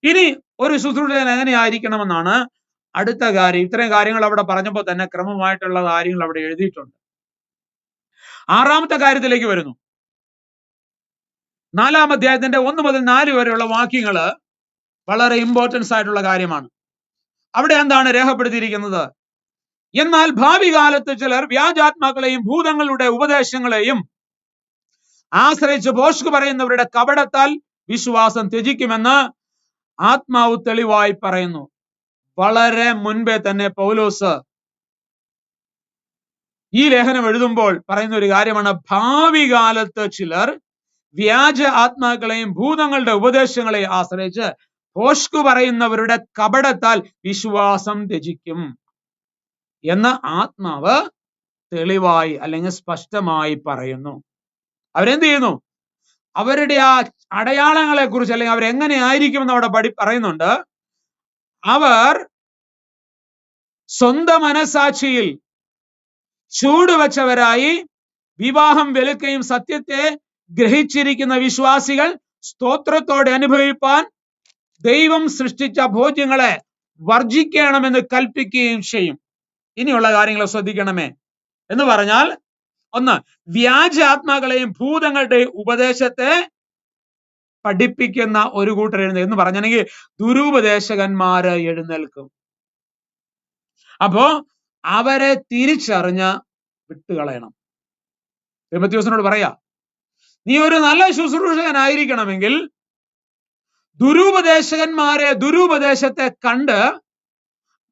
[SPEAKER 1] ഇനി ഒരു ശുശ്രൂഷകൻ എങ്ങനെയായിരിക്കണമെന്നാണ് അടുത്ത കാര്യം. ഇത്രയും കാര്യങ്ങൾ അവിടെ പറഞ്ഞപ്പോൾ തന്നെ ക്രമമായിട്ടുള്ള കാര്യങ്ങൾ അവിടെ എഴുതിയിട്ടുണ്ട്. 6ാമത്തെ കാര്യത്തിലേക്ക് വരുന്നു. 4-ാം അധ്യായത്തിന്റെ 1 മുതൽ 4 വരെയുള്ള വാക്യങ്ങള് വളരെ ഇമ്പോർട്ടൻസ് ആയിട്ടുള്ള കാര്യമാണ്. അവിടെ എന്താണ് രേഖപ്പെടുത്തിയിരിക്കുന്നത്? എന്നാൽ ഭാവി കാലത്ത് ചിലർ വ്യാജാത്മാക്കളെയും ഭൂതങ്ങളുടെ ഉപദേശങ്ങളെയും ആശ്രയിച്ച് ഭോഷ്ക് പറയുന്നവരുടെ കപടത്താൽ വിശ്വാസം ത്യജിക്കുമെന്ന് ആത്മാവ് തെളിവായി പറയുന്നു. വളരെ മുൻപേ തന്നെ പൗലോസ് ഈ ലേഖനം എഴുതുമ്പോൾ പറയുന്ന ഒരു കാര്യമാണ്, ഭാവി കാലത്ത് ചിലർ വ്യാജ ആത്മാക്കളെയും ഭൂതങ്ങളുടെ ഉപദേശങ്ങളെയും ആശ്രയിച്ച് ഭോഷ്ക് പറയുന്നവരുടെ കപടത്താൽ വിശ്വാസം ത്യജിക്കും എന്ന് ആത്മാവ് തെളിവായി അല്ലെങ്കിൽ സ്പഷ്ടമായി പറയുന്നു. അവരെന്ത് ചെയ്യുന്നു? അവരുടെ ആ അടയാളങ്ങളെ കുറിച്ച് അല്ലെങ്കിൽ അവരെങ്ങനെ ആയിരിക്കുമെന്ന് അവിടെ പറയുന്നുണ്ട്. അവർ സ്വന്തം മനസാക്ഷിയിൽ ചൂടുവച്ചവരായി വിവാഹം വിലക്കുകയും സത്യത്തെ ഗ്രഹിച്ചിരിക്കുന്ന വിശ്വാസികൾ സ്തോത്രത്തോടെ അനുഭവിപ്പാൻ ദൈവം സൃഷ്ടിച്ച ഭോജ്യങ്ങളെ വർജിക്കണമെന്ന് കൽപ്പിക്കുകയും ചെയ്യും. ഇനിയുള്ള കാര്യങ്ങൾ ശ്രദ്ധിക്കണമേ എന്ന് പറഞ്ഞാൽ, 1, വ്യാജ ആത്മാക്കളെയും ഭൂതങ്ങളുടെയും ഉപദേശത്തെ പഠിപ്പിക്കുന്ന ഒരു കൂട്ടർ എന്ന് പറഞ്ഞെങ്കിൽ ദുരുപദേശകന്മാര് എഴുന്നേൽക്കും. അപ്പോ അവരെ തിരിച്ചറിഞ്ഞ് വിട്ടുകളയണം. തിമോഥെയോസിനോട് പറയാ, നീ ഒരു നല്ല ശുശ്രൂഷകനായിരിക്കണമെങ്കിൽ ദുരുപദേശത്തെ കണ്ട്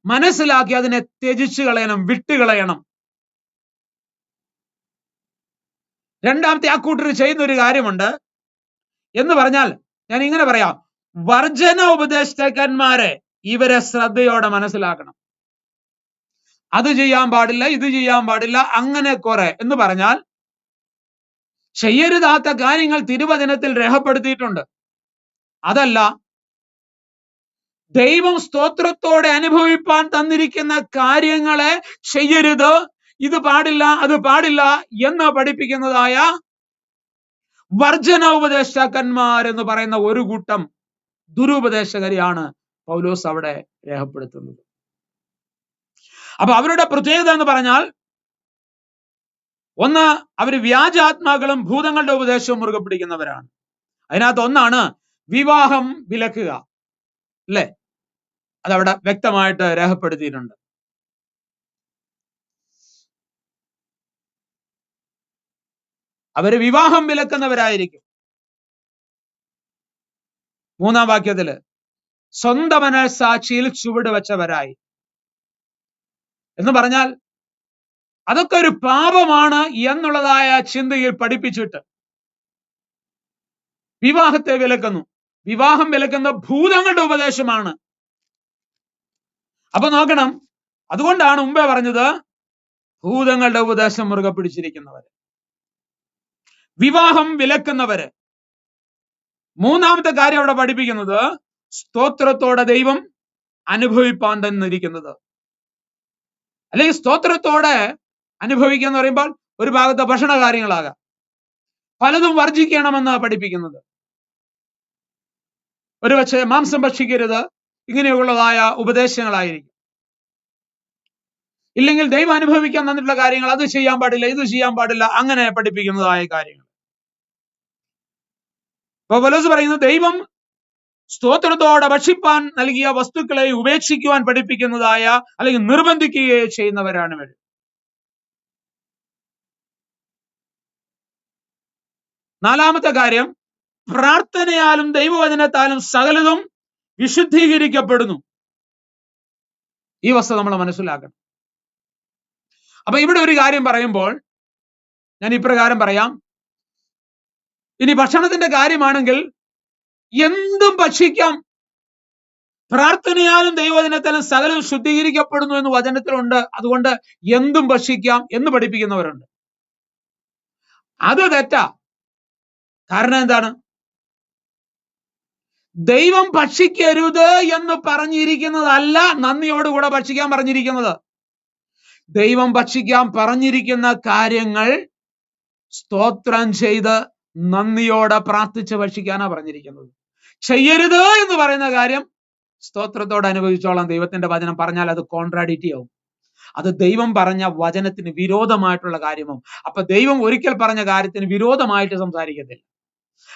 [SPEAKER 1] മനസ്സിലാക്കി അതിനെ ത്യജിച്ചു കളയണം, വിട്ടുകളയണം. 2ാമത്തെ ആ കൂട്ടർ ചെയ്യുന്ന ഒരു കാര്യമുണ്ട്. എന്ന് പറഞ്ഞാൽ ഞാൻ ഇങ്ങനെ പറയാം, വർജന ഉപദേഷ്ടകന്മാരെ ഇവരെ ശ്രദ്ധയോടെ മനസ്സിലാക്കണം. അത് ചെയ്യാൻ പാടില്ല, ഇത് ചെയ്യാൻ പാടില്ല, അങ്ങനെ കുറെ എന്ന് പറഞ്ഞാൽ ചെയ്യരുതാത്ത കാര്യങ്ങൾ തിരുവചനത്തിൽ രേഖപ്പെടുത്തിയിട്ടുണ്ട്. അതല്ല, ദൈവം സ്തോത്രത്തോടെ അനുഭവിപ്പാൻ തന്നിരിക്കുന്ന കാര്യങ്ങളെ ചെയ്യരുത്, ഇത് പാടില്ല, അത് പാടില്ല എന്ന് പഠിപ്പിക്കുന്നതായ വർജന ഉപദേഷ്ടാക്കന്മാരെന്ന് പറയുന്ന ഒരു കൂട്ടം ദുരുപദേശകരെയാണ് പൗലോസ് അവിടെ രേഖപ്പെടുത്തുന്നത്. അപ്പൊ അവരുടെ പ്രത്യേകത എന്ന് പറഞ്ഞാൽ, 1, അവര് വ്യാജാത്മാക്കളും ഭൂതങ്ങളുടെ ഉപദേശവും മുറുകെ പിടിക്കുന്നവരാണ്. അതിനകത്ത് ഒന്നാണ് വിവാഹം വിലക്കുക, അല്ലെ? അതവിടെ വ്യക്തമായിട്ട് രേഖപ്പെടുത്തിയിട്ടുണ്ട്. അവര് വിവാഹം വിലക്കുന്നവരായിരിക്കും. 3-ാം വാക്യത്തില് സ്വന്തം മനസാക്ഷിയിൽ ചുവട് വെച്ചവരായി എന്ന് പറഞ്ഞാൽ അതൊക്കെ ഒരു പാപമാണ് എന്നുള്ളതായ ചിന്തയിൽ പഠിപ്പിച്ചിട്ട് വിവാഹത്തെ വിലക്കുന്നു. വിവാഹം വിലക്കുന്ന ഭൂതങ്ങളുടെ ഉപദേശമാണ്. അപ്പൊ നോക്കണം, അതുകൊണ്ടാണ് മുമ്പേ പറഞ്ഞത് ഭൂതങ്ങളുടെ ഉപദേശം മുറുകെ പിടിച്ചിരിക്കുന്നവര്, വിവാഹം വിലക്കുന്നവര്. 3-ാമത്തെ കാര്യം അവിടെ പഠിപ്പിക്കുന്നത് സ്തോത്രത്തോടെ ദൈവം അനുഭവിപ്പാൻ തന്നിരിക്കുന്നത്. അല്ലെങ്കിൽ സ്തോത്രത്തോടെ അനുഭവിക്കുക എന്ന് പറയുമ്പോൾ ഒരു ഭാഗത്തെ ഭക്ഷണ കാര്യങ്ങളാകാം, പലതും വർജിക്കണമെന്ന് പഠിപ്പിക്കുന്നത്. ഒരുപക്ഷെ മാംസം ഭക്ഷിക്കരുത്, ഇങ്ങനെയുള്ളതായ ഉപദേശങ്ങളായിരിക്കും. ഇല്ലെങ്കിൽ ദൈവം അനുഭവിക്കാൻ തന്നിട്ടുള്ള കാര്യങ്ങൾ, അത് ചെയ്യാൻ പാടില്ല, ഇത് ചെയ്യാൻ പാടില്ല, അങ്ങനെ പഠിപ്പിക്കുന്നതായ കാര്യങ്ങൾ. അപ്പൊ പൗലോസ് പറയുന്നത് ദൈവം സ്തോത്രത്തോടെ ഭക്ഷിപ്പാൻ നൽകിയ വസ്തുക്കളെ ഉപേക്ഷിക്കുവാൻ പഠിപ്പിക്കുന്നതായ അല്ലെങ്കിൽ നിർബന്ധിക്കുകയോ ചെയ്യുന്നവരാണ് ഇവർ. നാലാമത്തെ കാര്യം, പ്രാർത്ഥനയാലും ദൈവവചനത്താലും സകലതും വിശുദ്ധീകരിക്കപ്പെടുന്നു. ഈ വസ്തുത നമ്മൾ മനസ്സിലാക്കണം. അപ്പൊ ഇവിടെ ഒരു കാര്യം പറയുമ്പോൾ ഞാൻ ഇപ്രകാരം പറയാം. ഇനി ഭക്ഷണത്തിന്റെ കാര്യമാണെങ്കിൽ എന്തും ഭക്ഷിക്കാം, പ്രാർത്ഥനയാലും ദൈവവചനത്താലും സകലം ശുദ്ധീകരിക്കപ്പെടുന്നു എന്ന് വചനത്തിലുണ്ട്. അതുകൊണ്ട് എന്തും ഭക്ഷിക്കാം എന്ന് പഠിപ്പിക്കുന്നവരുണ്ട്. അത് തെറ്റാ. കാരണം എന്താണ്? ദൈവം ഭക്ഷിക്കരുത് എന്ന് പറഞ്ഞിരിക്കുന്നതല്ല നന്ദിയോടുകൂടെ ഭക്ഷിക്കാൻ പറഞ്ഞിരിക്കുന്നത്. ദൈവം ഭക്ഷിക്കാൻ പറഞ്ഞിരിക്കുന്ന കാര്യങ്ങൾ സ്തോത്രം ചെയ്ത് നന്ദിയോടെ പ്രാർത്ഥിച്ച് ഭക്ഷിക്കാനാ പറഞ്ഞിരിക്കുന്നത്. ചെയ്യരുത് എന്ന് പറയുന്ന കാര്യം സ്തോത്രത്തോടെ അനുഭവിച്ചോളാം. ദൈവത്തിന്റെ വചനം പറഞ്ഞാൽ അത് കോൺട്രാഡിക്റ്റി ആവും. അത് ദൈവം പറഞ്ഞ വചനത്തിന് വിരോധമായിട്ടുള്ള കാര്യമാവും. അപ്പൊ ദൈവം ഒരിക്കൽ പറഞ്ഞ കാര്യത്തിന് വിരോധമായിട്ട് സംസാരിക്കത്തില്ല.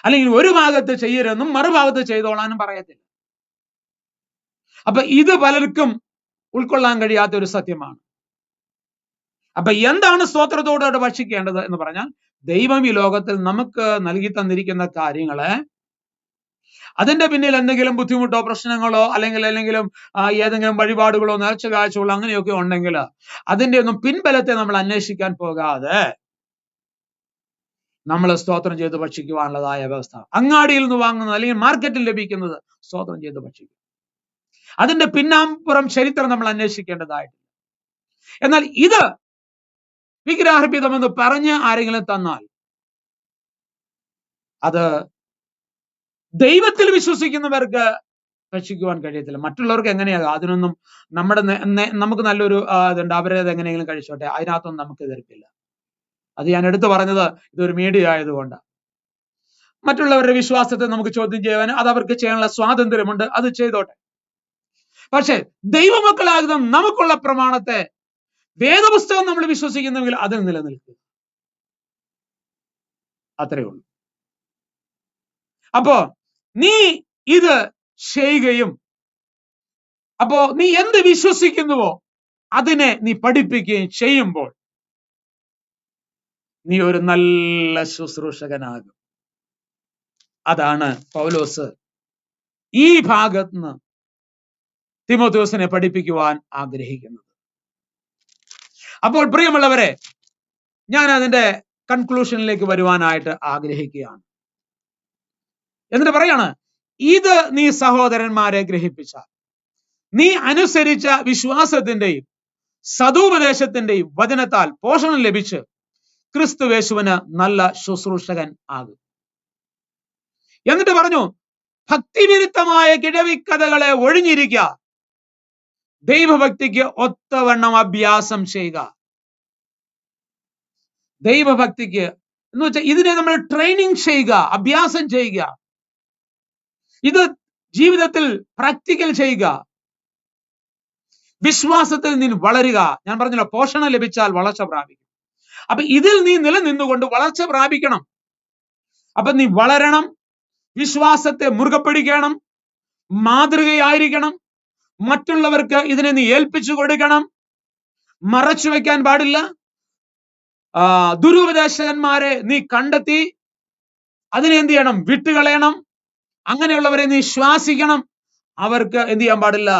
[SPEAKER 1] അല്ലെങ്കിൽ ഒരു ഭാഗത്ത് ചെയ്യരുതെന്നും മറുഭാഗത്ത് ചെയ്തോളാനും പറയത്തില്ല. അപ്പൊ ഇത് പലർക്കും ഉൾക്കൊള്ളാൻ കഴിയാത്ത ഒരു സത്യമാണ്. അപ്പൊ എന്താണ് സ്തോത്രത്തോടെ ഭക്ഷിക്കേണ്ടത് എന്ന് പറഞ്ഞാൽ, ദൈവം ഈ ലോകത്തിൽ നമുക്ക് നൽകി തന്നിരിക്കുന്ന കാര്യങ്ങളെ, അതിന്റെ പിന്നിൽ എന്തെങ്കിലും ബുദ്ധിമുട്ടോ പ്രശ്നങ്ങളോ അല്ലെങ്കിൽ ഏതെങ്കിലും വഴിപാടുകളോ നേർച്ച കാഴ്ചകളോ അങ്ങനെയൊക്കെ ഉണ്ടെങ്കിൽ അതിന്റെ ഒന്നും പിൻബലത്തെ നമ്മൾ അന്വേഷിക്കാൻ പോകാതെ നമ്മൾ സ്തോത്രം ചെയ്ത് ഭക്ഷിക്കുവാനുള്ളതായ വ്യവസ്ഥ. അങ്ങാടിയിൽ നിന്ന് വാങ്ങുന്നത് അല്ലെങ്കിൽ മാർക്കറ്റിൽ ലഭിക്കുന്നത് സ്തോത്രം ചെയ്ത് ഭക്ഷിക്കും. അതിന്റെ പിന്നാമ്പുറം ചരിത്രം നമ്മൾ അന്വേഷിക്കേണ്ടതായിട്ടില്ല. എന്നാൽ ഇത് വിഗ്രഹാർപ്പിതമെന്ന് പറഞ്ഞ് ആരെങ്കിലും തന്നാൽ അത് ദൈവത്തിൽ വിശ്വസിക്കുന്നവർക്ക് ഭക്ഷിക്കുവാൻ കഴിയത്തില്ല. മറ്റുള്ളവർക്ക് എങ്ങനെയാകാം, അതിനൊന്നും നമുക്ക് നല്ലൊരു ഇതുണ്ട്, അവരത് എങ്ങനെയെങ്കിലും കഴിച്ചോട്ടെ, അതിനകത്തൊന്നും നമുക്ക് എതിർപ്പില്ല. അത് ഞാൻ എടുത്തു പറഞ്ഞത് ഇതൊരു മീഡിയ ആയതുകൊണ്ടാണ്. മറ്റുള്ളവരുടെ വിശ്വാസത്തെ നമുക്ക് ചോദ്യം ചെയ്യാൻ അത് അവർക്ക് ചെയ്യാനുള്ള സ്വാതന്ത്ര്യമുണ്ട്, അത് ചെയ്തോട്ടെ. പക്ഷെ ദൈവമക്കളാകുന്ന നമുക്കുള്ള പ്രമാണത്തെ, വേദപുസ്തകം നമ്മൾ വിശ്വസിക്കുന്നെങ്കിൽ അതിൽ നിലനിൽക്കുക, അത്രയേ ഉള്ളൂ. അപ്പോ നീ ഇത് ചെയ്യുകയും, അപ്പോ നീ എന്ത് വിശ്വസിക്കുന്നുവോ അതിനെ നീ പഠിപ്പിക്കുകയും ചെയ്യുമ്പോൾ നീ ഒരു നല്ല ശുശ്രൂഷകനാകും. അതാണ് പൗലോസ് ഈ ഭാഗത്തുനിന്ന് തിമോഥെയോസിനെ പഠിപ്പിക്കുവാൻ ആഗ്രഹിക്കുന്നത്. അപ്പോൾ പ്രിയമുള്ളവരെ, ഞാൻ അതിന്റെ കൺക്ലൂഷനിലേക്ക് വരുവാനായിട്ട് ആഗ്രഹിക്കുകയാണ്. എന്നിട്ട് പറയാണ്, ഇത് നീ സഹോദരന്മാരെ ഗ്രഹിപ്പിച്ചാൽ, നീ അനുസരിച്ച വിശ്വാസത്തിന്റെയും സദുപദേശത്തിന്റെയും വചനത്താൽ പോഷണം ലഭിച്ച് ക്രിസ്തുവേശുവിന് നല്ല ശുശ്രൂഷകൻ ആകും. എന്നിട്ട് പറഞ്ഞു, ഭക്തിവിരുദ്ധമായ കിഴവിക്കഥകളെ ഒഴിഞ്ഞിരിക്കുക, ദൈവഭക്തിക്ക് ഒത്തവണ്ണം അഭ്യാസം ചെയ്യുക. ദൈവഭക്തിക്ക് എന്ന് വെച്ചാൽ ഇതിനെ നമ്മൾ ട്രെയിനിങ് ചെയ്യുക, അഭ്യാസം ചെയ്യുക, ഇത് ജീവിതത്തിൽ പ്രാക്ടിക്കൽ ചെയ്യുക. വിശ്വാസത്തിൽ നീ വളരുക. ഞാൻ പറഞ്ഞല്ലോ, പോഷണം ലഭിച്ചാൽ വളർച്ച പ്രാപിക്കും. അപ്പൊ ഇതിൽ നീ നിലനിന്നുകൊണ്ട് വളർച്ച പ്രാപിക്കണം. അപ്പൊ നീ വളരണം, വിശ്വാസത്തെ മുറുകെ പിടിക്കണം, മാതൃകയായിരിക്കണം, മറ്റുള്ളവർക്ക് ഇതിനെ നീ ഏൽപ്പിച്ചു കൊടുക്കണം, മറച്ചു വെക്കാൻ പാടില്ല. ദുരുപദേശകന്മാരെ നീ കണ്ടെത്തി അതിനെ എന്ത് ചെയ്യണം? വിട്ടുകളയണം. അങ്ങനെയുള്ളവരെ നീ ശ്വാസിക്കണം. അവർക്ക് എന്ത് ചെയ്യാൻ പാടില്ല?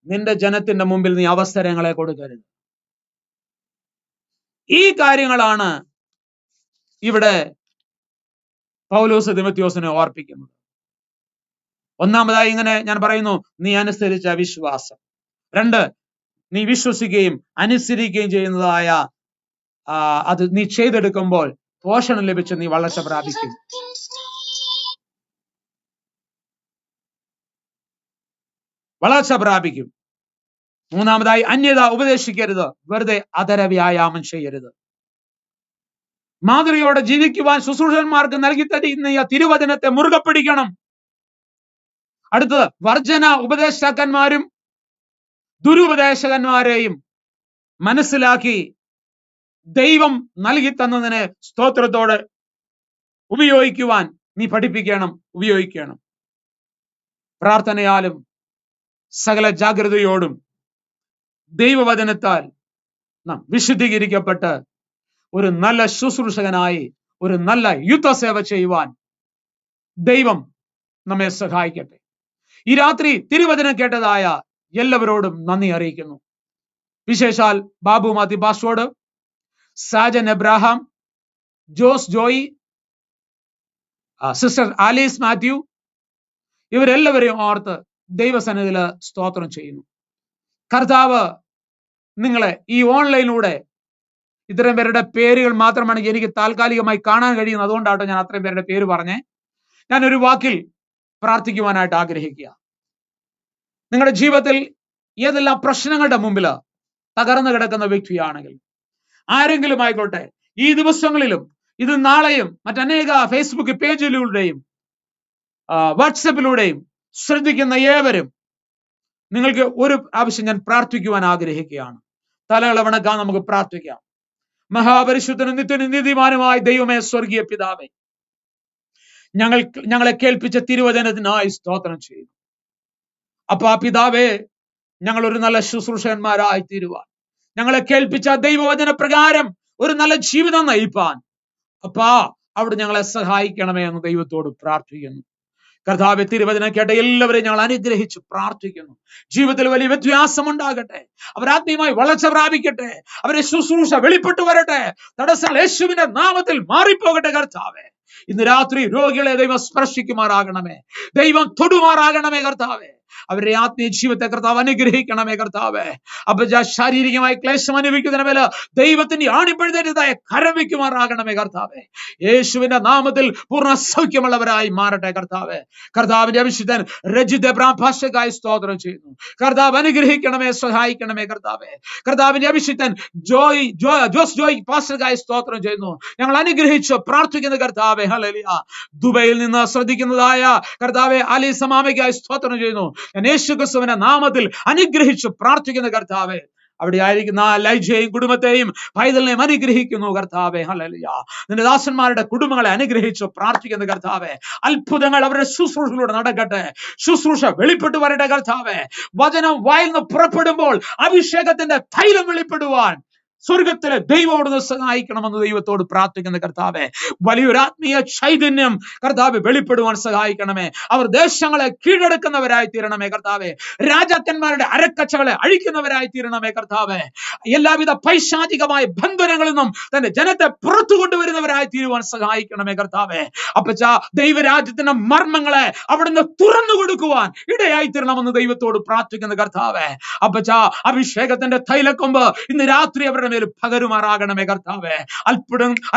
[SPEAKER 1] നിന്റെ ജനത്തിന്റെ മുമ്പിൽ നീ അവസരങ്ങളെ കൊടുക്കരുത്. ഈ കാര്യങ്ങളാണ് ഇവിടെ പൗലോസ് തിമോഥെയോസിനെ ഓർപ്പിക്കുന്നത്. ഒന്നാമതായി ഇങ്ങനെ ഞാൻ പറയുന്നു, നീ അനുസരിച്ച വിശ്വാസം. 2, നീ വിശ്വസിക്കുകയും അനുസരിക്കുകയും ചെയ്യുന്നതായ അത് നീ ചെയ്തെടുക്കുമ്പോൾ പോഷണം ലഭിച്ച് നീ വളർച്ച പ്രാപിക്കും. വളർച്ച പ്രാപിക്കും. മൂന്നാമതായി അന്യത ഉപദേശിക്കരുത്. വെറുതെ അധര വ്യായാമം ചെയ്യരുത്. മാതൃകയോടെ ജീവിക്കുവാൻ ശുശ്രൂഷന്മാർക്ക് നൽകി തരുന്ന ഈ തിരുവചനത്തെ മുറുകെ പിടിക്കണം. അടുത്തത് വർജന ഉപദേശകന്മാരും ദുരുപദേശകന്മാരെയും മനസ്സിലാക്കി ദൈവം നൽകി തന്നതിനെ സ്തോത്രത്തോടെ ഉപയോഗിക്കുവാൻ നീ പഠിപ്പിക്കണം, ഉപയോഗിക്കണം. പ്രാർത്ഥനയാലും സകല ജാഗ്രതയോടും ദൈവവചനത്താൽ നാം വിശുദ്ധീകരിക്കപ്പെട്ട് ഒരു നല്ല ശുശ്രൂഷകനായി ഒരു നല്ല യുദ്ധസേവ ചെയ്യുവാൻ ദൈവം നമ്മെ സഹായിക്കട്ടെ. ഈ രാത്രി തിരുവചനം കേട്ടതായ എല്ലാവരോടും നന്ദി അറിയിക്കുന്നു. വിശേഷാൽ ബാബു മാത്യു പാസ്റ്ററോട്, സാജൻ എബ്രാഹാം, ജോസ് ജോയി, സിസ്റ്റർ ആലീസ് മാത്യു, ഇവരെല്ലാവരെയും ഓർത്ത് ദൈവസന്നിധിയിൽ സ്തോത്രം ചെയ്യുന്നു. കർത്താവ് നിങ്ങളെ ഈ ഓൺലൈനിലൂടെ, ഇത്തരം പേരുടെ പേരുകൾ മാത്രമാണ് എനിക്ക് താൽക്കാലികമായി കാണാൻ കഴിയുന്നത്, അതുകൊണ്ടാട്ടോ ഞാൻ അത്രയും പേരുടെ പേര് പറഞ്ഞേ. ഞാനൊരു വാക്കിൽ പ്രാർത്ഥിക്കുവാനായിട്ട് ആഗ്രഹിക്കുക. നിങ്ങളുടെ ജീവിതത്തിൽ ഏതെല്ലാം പ്രശ്നങ്ങളുടെ മുമ്പിൽ തകർന്നു കിടക്കുന്ന വ്യക്തിയാണെങ്കിൽ, ആരെങ്കിലും ആയിക്കോട്ടെ, ഈ ദിവസങ്ങളിലും ഇത് നാളെയും മറ്റനേക ഫേസ്ബുക്ക് പേജിലൂടെയും വാട്സപ്പിലൂടെയും ശ്രദ്ധിക്കുന്ന ഏവരും, നിങ്ങൾക്ക് ഒരു ആവശ്യം ഞാൻ പ്രാർത്ഥിക്കുവാൻ ആഗ്രഹിക്കുകയാണ്. തലകളെ വണക്കാൻ നമുക്ക് പ്രാർത്ഥിക്കാം. മഹാപരിശുദ്ധനും നിത്യനും നീതിമാനുമായ ദൈവമേ, സ്വർഗീയ പിതാവേ, ഞങ്ങളെ കേൾപ്പിച്ച തിരുവചനത്തിനായി സ്തോത്രം ചെയ്യുന്നു. അപ്പാ പിതാവേ, ഞങ്ങൾ ഒരു നല്ല ശുശ്രൂഷകന്മാരായി തീരുവാൻ, ഞങ്ങളെ കേൾപ്പിച്ച ദൈവവചന പ്രകാരം ഒരു നല്ല ജീവിതം നയിപ്പാൻ അപ്പാ അവിടെ ഞങ്ങളെ സഹായിക്കണമേ എന്ന് ദൈവത്തോട് പ്രാർത്ഥിക്കുന്നു. കർത്താവേ, തിരുവചനം കേട്ട എല്ലാവരെയും ഞങ്ങൾ അനുഗ്രഹിച്ച് പ്രാർത്ഥിക്കുന്നു. ജീവിതത്തിൽ വലിയ വ്യത്യാസം ഉണ്ടാകട്ടെ, അവർ ആത്മീയമായി വളർച്ച പ്രാപിക്കട്ടെ, അവരെ ശുശ്രൂഷ വെളിപ്പെട്ടു വരട്ടെ, തടസ്സങ്ങൾ യേശുവിന്റെ നാമത്തിൽ മാറിപ്പോകട്ടെ. കർത്താവേ, ഇന്ന് രാത്രി രോഗികളെ ദൈവം സ്പർശിക്കുമാറാകണമേ, ദൈവം തൊടുമാറാകണമേ. കർത്താവേ, അവരുടെ ആത്മീയ ജീവിതത്തെ കർത്താവ് അനുഗ്രഹിക്കണമേ. കർത്താവേ, അപ്പൊ ശാരീരികമായി ക്ലേശം അനുഭവിക്കുന്നതിന് മേലെ ദൈവത്തിന്റെ ആണിപ്പഴുതേതായ കരം വയ്ക്കുമാറാകണമേ. കർത്താവേ, യേശുവിന്റെ നാമത്തിൽ പൂർണ്ണ സൗഖ്യമുള്ളവരായി മാറട്ടെ. കർത്താവേ, കർത്താവിന്റെ അഭിഷിക്തൻ രജിത് എബ്രാം ഭാഷകായി സ്തോത്രം ചെയ്യുന്നു. കർത്താവ് അനുഗ്രഹിക്കണമേ, സഹായിക്കണമേ. കർത്താവേ, കർത്താവിന്റെ അഭിഷിക്തൻ ജോസ് ജോയ് പാസ്റ്റർക്കായി സ്തോത്രം ചെയ്യുന്നു. ഞങ്ങൾ അനുഗ്രഹിച്ചു പ്രാർത്ഥിക്കുന്ന കർത്താവേ. ഹല്ലേലൂയ. ദുബൈയിൽ നിന്ന് ശ്രദ്ധിക്കുന്നതായ കർത്താവെ അലി സമാമയ്ക്കായി സ്തോത്രം ചെയ്യുന്നു. ഞാൻ യേശു ക്രിസ്തുവിന്റെ നാമത്തിൽ അനുഗ്രഹിച്ചു പ്രാർത്ഥിക്കുന്ന കർത്താവേ, അവിടെ ആയിരിക്കുന്ന ലൈജയെയും കുടുംബത്തെയും പൈതലിനെയും അനുഗ്രഹിക്കുന്നു. കർത്താവേ, ഹല്ലേലൂയ. നിന്റെ ദാസന്മാരുടെ കുടുംബങ്ങളെ അനുഗ്രഹിച്ചു പ്രാർത്ഥിക്കുന്ന കർത്താവേ, അത്ഭുതങ്ങൾ അവരുടെ ശുശ്രൂഷയിലൂടെ നടക്കട്ടെ, ശുശ്രൂഷ വെളിപ്പെട്ടു വരട്ടെ. കർത്താവേ, വചനം വായിൽ നിന്ന് പുറപ്പെടുമ്പോൾ അഭിഷേകത്തിന്റെ തൈലം വെളിപ്പെടുവാൻ സ്വർഗത്തിലെ ദൈവത്തോട് സഹായിക്കണമെന്ന് ദൈവത്തോട് പ്രാർത്ഥിക്കുന്ന കർത്താവേ, വലിയൊരു ആത്മീയ ചൈതന്യം കർത്താവ് വെളിപ്പെടുവാൻ സഹായിക്കണമേ. അവർ ദേശങ്ങളെ കീഴടക്കുന്നവരായി തീരണമേ. കർത്താവേ, രാജാക്കന്മാരുടെ അരക്കച്ചകളെ അഴിക്കുന്നവരായി തീരണമേ. കർത്താവേ, എല്ലാവിധ പൈശാചികമായ ബന്ധനങ്ങളിൽ നിന്നും തന്റെ ജനത്തെ പുറത്തു കൊണ്ടുവരുന്നവരായി തീരുവാൻ സഹായിക്കണമേ. കർത്താവേ, അപ്പച്ച ദൈവരാജ്യത്തിന്റെ മർമ്മങ്ങളെ അവിടുന്ന് തുറന്നു കൊടുക്കുവാൻ ഇടയായി തീരണമെന്ന് ദൈവത്തോട് പ്രാർത്ഥിക്കുന്ന കർത്താവേ, അപ്പച്ച അഭിഷേകത്തിന്റെ തൈലക്കൊമ്പ് ഇന്ന് രാത്രി അവരുടെ മേൽ പകരുമാറാകണമേ. കർത്താവേ,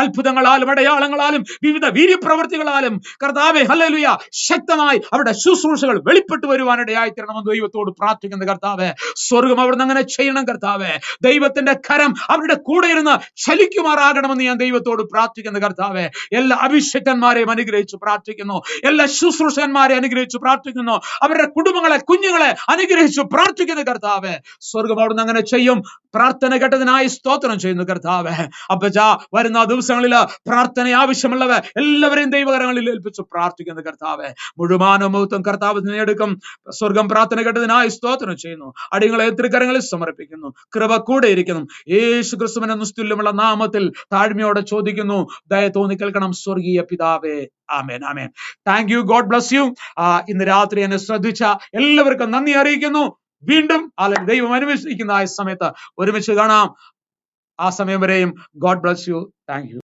[SPEAKER 1] അത്ഭുതങ്ങളാലും അടയാളങ്ങളാലും വിവിധ വീര്യപ്രവൃത്തികളാലും കർത്താവേ, ഹല്ലേലൂയ, ശക്തമായി അവരുടെ ശുശ്രൂഷകൾ വെളിപ്പെട്ടു വരുവാനിടയായി തീരണമെന്ന് ദൈവത്തോട് പ്രാർത്ഥിക്കുന്ന കർത്താവേ, സ്വർഗം അവിടുന്ന് അങ്ങനെ ചെയ്യണം. കർത്താവേ, ദൈവത്തിന്റെ കരം അവരുടെ കൂടെ ഇരുന്ന് ചലിക്കുമാറാകണമെന്ന് ഞാൻ ദൈവത്തോട് പ്രാർത്ഥിക്കുന്ന കർത്താവേ, എല്ലാ അഭിഷേകന്മാരെയും അനുഗ്രഹിച്ചു പ്രാർത്ഥിക്കുന്നു, എല്ലാ ശുശ്രൂഷകന്മാരെ അനുഗ്രഹിച്ചു പ്രാർത്ഥിക്കുന്നു, അവരുടെ കുടുംബങ്ങളെ കുഞ്ഞുങ്ങളെ അനുഗ്രഹിച്ചു പ്രാർത്ഥിക്കുന്ന കർത്താവേ, സ്വർഗം അവിടുന്ന് അങ്ങനെ ചെയ്യും. പ്രാർത്ഥന കേട്ടതിനായി സ്തോത്രം ചെയ്യുന്നു കർത്താവേ. അപ്പച്ച വരുന്ന ദിവസങ്ങളിൽ പ്രാർത്ഥന ആവശ്യമുള്ളവ എല്ലാവരെയും ദൈവകരങ്ങളിൽ ഏൽപ്പിച്ചു പ്രാർത്ഥിക്കുന്ന കർത്താവേ, മുഴുവനും കർത്താവ് നേടുക്കും. സ്വർഗം പ്രാർത്ഥന കേട്ടതിനായി സ്തോത്രം ചെയ്യുന്നു. അടിയങ്ങളെ തൃക്കരങ്ങളിൽ സമർപ്പിക്കുന്നു. കൃപ കൂടെ ഇരിക്കുന്നു. യേശു ക്രിസ്തുവിന്റെ നിസ്തുല്യമുള്ള നാമത്തിൽ താഴ്മയോടെ ചോദിക്കുന്നു, ദയ തോന്നി കേൾക്കണം സ്വർഗീയ പിതാവേ. ആമേൻ, ആമേൻ. Thank you. God bless you. ഇന്ന് രാത്രി എന്നെ ശ്രദ്ധിച്ച എല്ലാവർക്കും നന്ദി അറിയിക്കുന്നു. വീണ്ടും ദൈവം അനുവദിക്കുന്ന ആ സമയത്ത് ഒരുമിച്ച് കാണാം. ആ സമയം വരെയും God bless U. Thank you.